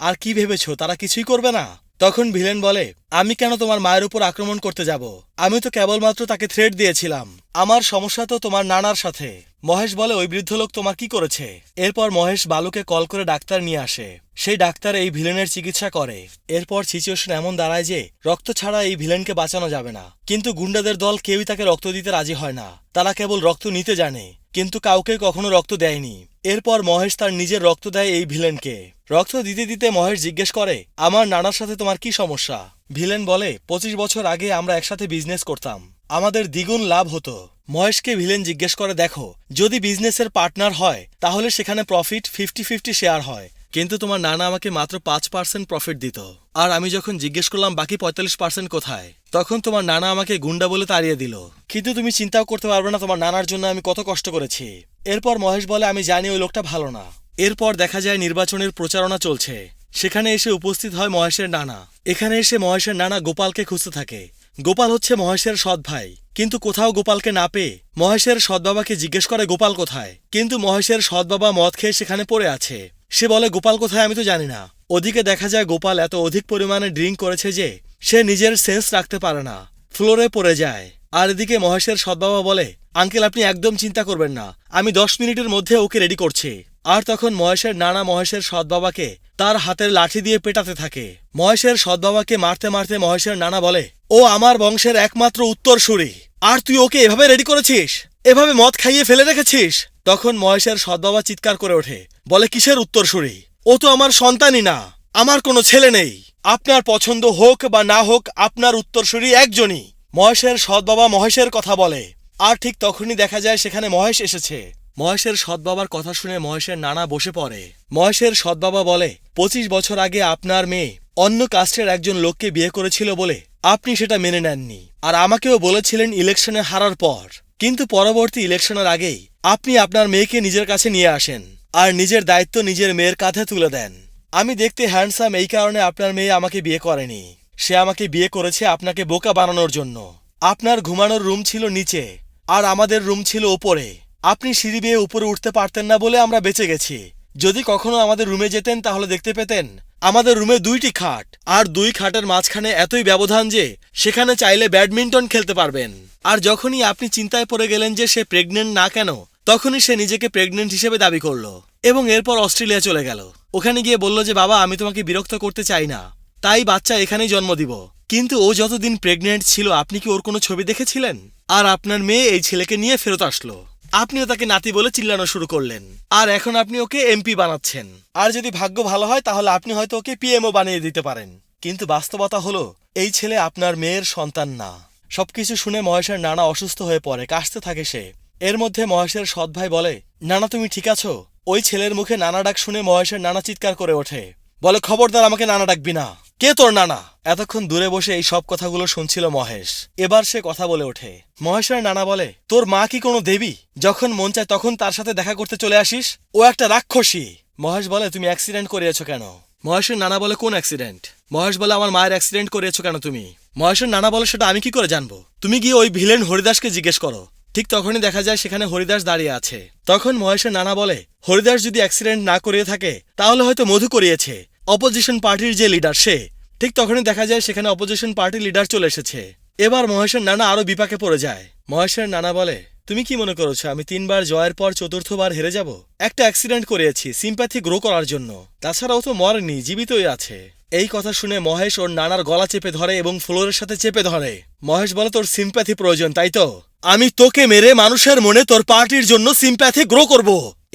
আর কি ভেবেছ তারা কিছুই করবে না? তখন ভিলেন বলে, আমি কেন তোমার মায়ের উপর আক্রমণ করতে যাব? আমি তো কেবলমাত্র তাকে থ্রেট দিয়েছিলাম। আমার সমস্যা তো তোমার নানার সাথে। মহেশ বলে, ওই বৃদ্ধ লোক তোমার কি করেছে? এরপর মহেশ বালুকে কল করে ডাক্তার নিয়ে আসে। সেই ডাক্তার এই ভিলেনের চিকিৎসা করে। এরপর সিচুয়েশন এমন দাঁড়ায় যে রক্ত ছাড়া এই ভিলেনকে বাঁচানো যাবে না। কিন্তু গুন্ডাদের দল কেউই তাকে রক্ত দিতে রাজি হয় না, তারা কেবল রক্ত নিতে জানে, কিন্তু কাউকে কখনো রক্ত দেয়নি। এরপর মহেশ তার নিজের রক্ত দেয় এই ভিলেনকে। রক্ত দিতে দিতে মহেশ জিজ্ঞেস করে, আমার নানার সাথে তোমার কি সমস্যা? ভিলেন বলে, 25 বছর আগে আমরা একসাথে বিজনেস করতাম, আমাদের দ্বিগুণ লাভ হতো। মহেশকে ভিলেন জিজ্ঞেস করে, দেখো, যদি বিজনেসের পার্টনার হয় তাহলে সেখানে প্রফিট 50-50 শেয়ার হয়, কিন্তু তোমার নানা আমাকে মাত্র 5% প্রফিট দিত, আর আমি যখন জিজ্ঞেস করলাম বাকি 45% কোথায়, তখন তোমার নানা আমাকে গুন্ডা বলে তাড়িয়ে দিল। কিন্তু তুমি চিন্তাও করতে পারবে না তোমার নানার জন্য আমি কত কষ্ট করেছি। এরপর মহেশ বলে, আমি জানি ওই লোকটা ভালো না। এরপর দেখা যায় নির্বাচনের প্রচারণা চলছে। সেখানে এসে উপস্থিত হয় মহেশের নানা। এখানে এসে মহেশের নানা গোপালকে খুঁজতে থাকে। গোপাল হচ্ছে মহেশের সৎ ভাই, কিন্তু কোথাও গোপালকে না পেয়ে মহেশের সৎ বাবাকে জিজ্ঞেস করে গোপাল কোথায়, কিন্তু মহেশের সৎ বাবা মদ খেয়ে সেখানে পড়ে আছে। সে বলে, গোপাল কোথায় আমি তো জানি না। ওদিকে দেখা যায় গোপাল এত অধিক পরিমাণে ড্রিঙ্ক করেছে যে সে নিজের সেন্স রাখতে পারে না, ফ্লোরে পড়ে যায়। আর এদিকে মহেশের সৎ বাবা বলে, আঙ্কেল আপনি একদম চিন্তা করবেন না, আমি 10 মিনিটের মধ্যে ওকে রেডি করছি। আর তখন মহেশের নানা মহেশের সৎ বাবাকে তার হাতের লাঠি দিয়ে পেটাতে থাকে। মহেশের সৎ বাবাকে মারতে মারতে মহেশের নানা বলে, ও আমার বংশের একমাত্র উত্তরসূরি, আর তুই ওকে এভাবে রেডি করেছিস, এভাবে মদ খাইয়ে ফেলে রেখেছিস। তখন মহেশের সৎ বাবা চিৎকার করে ওঠে, বলে, কিসের উত্তরসূরি? ও তো আমার সন্তানই না, আমার কোনো ছেলে নেই। আপনার পছন্দ হোক বা না হোক, আপনার উত্তরসূরি একজনই। মহেশের সৎ বাবা মহেশের কথা বলে, আর ঠিক তখনই দেখা যায় সেখানে মহেশ এসেছে। মহেশের সৎ বাবার কথা শুনে মহেশের নানা বসে পড়ে। মহেশের সৎ বাবা বলে, 25 বছর আগে আপনার মেয়ে অন্য কাস্টের একজন লোককে বিয়ে করেছিল বলে আপনি সেটা মেনে নেননি, আর আমাকেও বলেছিলেন ইলেকশনে হারার পর, কিন্তু পরবর্তী ইলেকশনের আগেই আপনি আপনার মেয়েকে নিজের কাছে নিয়ে আসেন আর নিজের দায়িত্ব নিজের মেয়ের কাঁধে তুলে দেন। আমি দেখতে হ্যান্ডসাম, এই কারণে আপনার মেয়ে আমাকে বিয়ে করেনি। সে আমাকে বিয়ে করেছে আপনাকে বোকা বানানোর জন্য। আপনার ঘুমানোর রুম ছিল নিচে আর আমাদের রুম ছিল ওপরে। আপনি সিঁড়ি বেয়ে উপরে উঠতে পারতেন না বলে আমরা বেঁচে গেছি, যদি কখনো আমাদের রুমে যেতেন তাহলে দেখতে পেতেন আমাদের রুমে 2টি খাট, আর 2 খাটের মাঝখানে এতই ব্যবধান যে সেখানে চাইলে ব্যাডমিন্টন খেলতে পারবেন। আর যখনই আপনি চিন্তায় পড়ে গেলেন যে সে প্রেগনেন্ট না কেন, তখনই সে নিজেকে প্রেগনেন্ট হিসেবে দাবি করলো এবং এরপর অস্ট্রেলিয়া চলে গেল। ওখানে গিয়ে বলল যে বাবা, আমি তোমাকে বিরক্ত করতে চাই না, তাই বাচ্চা এখানেই জন্ম দিব। কিন্তু ও যতদিন প্রেগনেন্ট ছিল আপনি কি ওর কোনো ছবি দেখেছিলেন? আর আপনার মেয়ে এই ছেলেকে নিয়ে ফেরত আসলো, আপনিও তাকে নাতি বলে চিল্লানো শুরু করলেন, আর এখন আপনি ওকে এমপি বানাচ্ছেন। আর যদি ভাগ্য ভালো হয় তাহলে আপনি হয়তো ওকে পিএমও বানিয়ে দিতে পারেন। কিন্তু বাস্তবতা হলো এই ছেলে আপনার মেয়ের সন্তান না। সবকিছু শুনে মহেশের নানা অসুস্থ হয়ে পড়ে, কাশতে থাকে সে। এর মধ্যে মহেশের সৎ ভাই বলে, নানা তুমি ঠিক আছো? ওই ছেলের মুখে নানা ডাক শুনে মহেশের নানা চিৎকার করে ওঠে, বলে খবরদার আমাকে নানা ডাকবি না, কে তোর নানা? এতক্ষণ দূরে বসে এই সব কথাগুলো শুনছিল মহেশ। এবার সে কথা বলে ওঠে। মহেশের নানা বলে, তোর মা কি কোনো দেবী? যখন মন চায় তখন তার সাথে দেখা করতে চলে আসিস? ও একটা রাক্ষসী। মহেশ বলে, তুমি অ্যাক্সিডেন্ট করিয়েছো কেন? মহেশের নানা বলে, কোন অ্যাক্সিডেন্ট? মহেশ বলে, আমার মায়ের অ্যাক্সিডেন্ট করিয়েছো কেন তুমি? মহেশের নানা বলে, সেটা আমি কি করে জানবো? তুমি গিয়ে ওই ভিলেন হরিদাসকে জিজ্ঞেস করো। ঠিক তখনই দেখা যায় সেখানে হরিদাস দাঁড়িয়ে আছে। তখন মহেশের নানা বলে, হরিদাস যদি অ্যাক্সিডেন্ট না করিয়ে থাকে তাহলে হয়তো মধু করিয়েছে, অপোজিশন পার্টির যে লিডার সে। ঠিক তখনই দেখা যায় সেখানে অপোজিশন পার্টির লিডার চলে এসেছে। এবার মহেশের নানা আরো বিপাকে পড়ে যায়। মহেশের নানা বলে, তুমি কি মনে করছো আমি 3বার জয়ের পর 4র্থবার হেরে যাব? একটা অ্যাক্সিডেন্ট করিয়েছি সিম্প্যাথি গ্রো করার জন্য, তাছাড়াও তো মরেনি, জীবিতই আছে। এই কথা শুনে মহেশ ওর নানার গলা চেপে ধরে এবং ফ্লোরের সাথে চেপে ধরে। মহেশ বলে, তোর সিম্প্যাথি প্রয়োজন তাই তো? আমি তোকে মেরে মানুষের মনে তোর পার্টির জন্য সিম্প্যাথি গ্রো করব।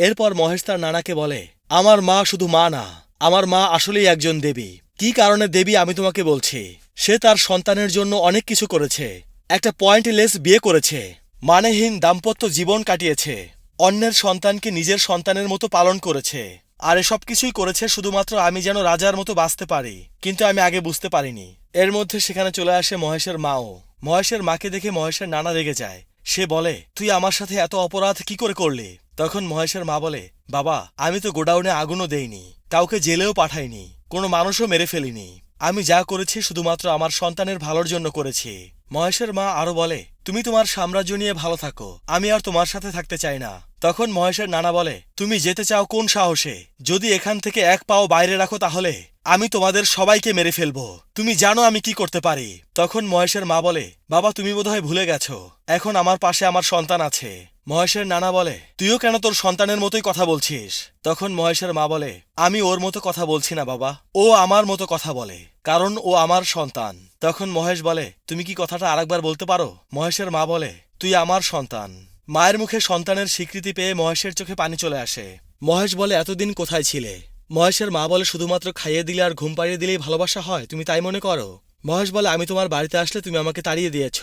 এরপর মহেশ তার নানাকে বলে, আমার মা শুধু মা না, আমার মা আসলেই একজন দেবী। কি কারণে দেবী আমি তোমাকে বলছি। সে তার সন্তানের জন্য অনেক কিছু করেছে। একটা পয়েন্টলেস বিয়ে করেছে, মানেহীন দাম্পত্য জীবন কাটিয়েছে, অন্যের সন্তানকে নিজের সন্তানের মতো পালন করেছে। আর এসব কিছুই করেছে শুধুমাত্র আমি যেন রাজার মতো বাঁচতে পারি। কিন্তু আমি আগে বুঝতে পারিনি। এর মধ্যে সেখানে চলে আসে মহেশের মাও। মহেশের মাকে দেখে মহেশের নানা রেগে যায়। সে বলে, তুই আমার সাথে এত অপরাধ কি করে করলি? তখন মহেশের মা বলে, বাবা, আমি তো গোডাউনে আগুনও দেইনি, কাউকে জেলেও পাঠাইনি, কোনো মানুষও মেরে ফেলিনি। আমি যা করেছি শুধুমাত্র আমার সন্তানের ভালোর জন্য করেছি। মহেশের মা আরো বলে, তুমি তোমার সাম্রাজ্য নিয়ে ভালো থাকো, আমি আর তোমার সাথে থাকতে চাই না। তখন মহেশের নানা বলে, তুমি যেতে চাও কোন সাহসে? যদি এখান থেকে এক পাও বাইরে রাখো তাহলে আমি তোমাদের সবাইকে মেরে ফেলবো। তুমি জানো আমি কি করতে পারি। তখন মহেশের মা বলে, বাবা তুমি বোধহয় ভুলে গেছো, এখন আমার পাশে আমার সন্তান আছে। মহেশের নানা বলে, তুইও কেন তোর সন্তানের মতোই কথা বলছিস? তখন মহেশের মা বলে, আমি ওর মতো কথা বলছি না বাবা, ও আমার মতো কথা বলে, কারণ ও আমার সন্তান। তখন মহেশ বলে, তুমি কি কথাটা আরেকবার বলতে পারো? মহেশের মা বলে, তুই আমার সন্তান। মায়ের মুখে সন্তানের স্বীকৃতি পেয়ে মহেশের চোখে পানি চলে আসে। মহেশ বলে, এতদিন কোথায় ছিলে? মহেশের মা বলে, শুধুমাত্র খাইয়ে দিলে আর ঘুম পাড়িয়ে দিলেই ভালোবাসা হয়, তুমি তাই মনে করো? মহেশ বলে, আমি তোমার বাড়িতে আসলে তুমি আমাকে তাড়িয়ে দিয়েছ।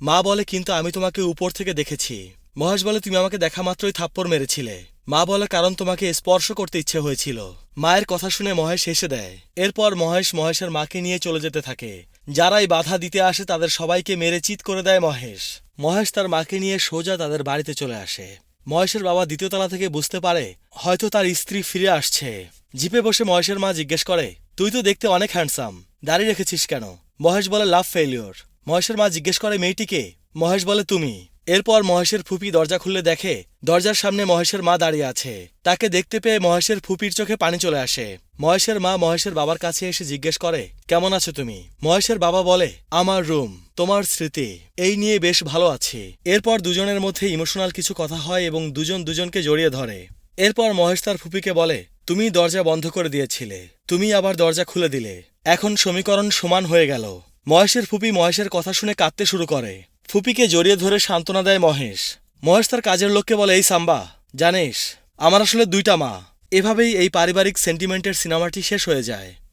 মা বলে, কিন্তু আমি তোমাকে উপর থেকে দেখেছি। মহেশ বলে, তুমি আমাকে দেখা মাত্রই থাপ্পড় মেরেছিলে। মা বলে, কারণ তোমাকে স্পর্শ করতে ইচ্ছে হয়েছিল। মায়ের কথা শুনে মহেশ হেসে দেয়। এরপর মহেশ মহেশের মাকে নিয়ে চলে যেতে থাকে। যারাই বাধা দিতে আসে তাদের সবাইকে মেরে চিৎ করে দেয় মহেশ। মহেশ তার মাকে নিয়ে সোজা তাদের বাড়িতে চলে আসে। মহেশের বাবা দ্বিতীয় তলা থেকে বুঝতে পারে হয়তো তার স্ত্রী ফিরে আসছে। জিপে বসে মহেশের মা জিজ্ঞেস করে, তুই তো দেখতে অনেক হ্যান্ডসাম, দাড়ি রেখেছিস কেন? মহেশ বলে, লাভ ফেলিওর। মহেশের মা জিজ্ঞেস করে, মেয়েটিকে? মহেশ বলে, তুমি। এরপর মহেশের ফুপি দরজা খুললে দেখে দরজার সামনে মহেশের মা দাঁড়িয়ে আছে। তাকে দেখতে পেয়ে মহেশের ফুপির চোখে পানি চলে আসে। মহেশের মা মহেশের বাবার কাছে এসে জিজ্ঞেস করে, কেমন আছো তুমি? মহেশের বাবা বলে, আমার রুম, তোমার স্মৃতি, এই নিয়ে বেশ ভালো আছি। এরপর দুজনের মধ্যে ইমোশনাল কিছু কথা হয় এবং দুজন দুজনকে জড়িয়ে ধরে। এরপর মহেশ তার ফুপিকে বলে, তুমি দরজা বন্ধ করে দিয়েছিলে, তুমি আবার দরজা খুলে দিলে, এখন সমীকরণ সমান হয়ে গেল। মহেশের ফুপি মহেশের কথা শুনে কাঁদতে শুরু করে। ফুপিকে জড়িয়ে ধরে সান্ত্বনা দেয় মহেশ। মহেশ তার কাজের লোককে বলে, এই সাম্বা, জানিস আমার আসলে 2টা মা। এভাবেই এই পারিবারিক সেন্টিমেন্টের সিনেমাটি শেষ হয়ে যায়।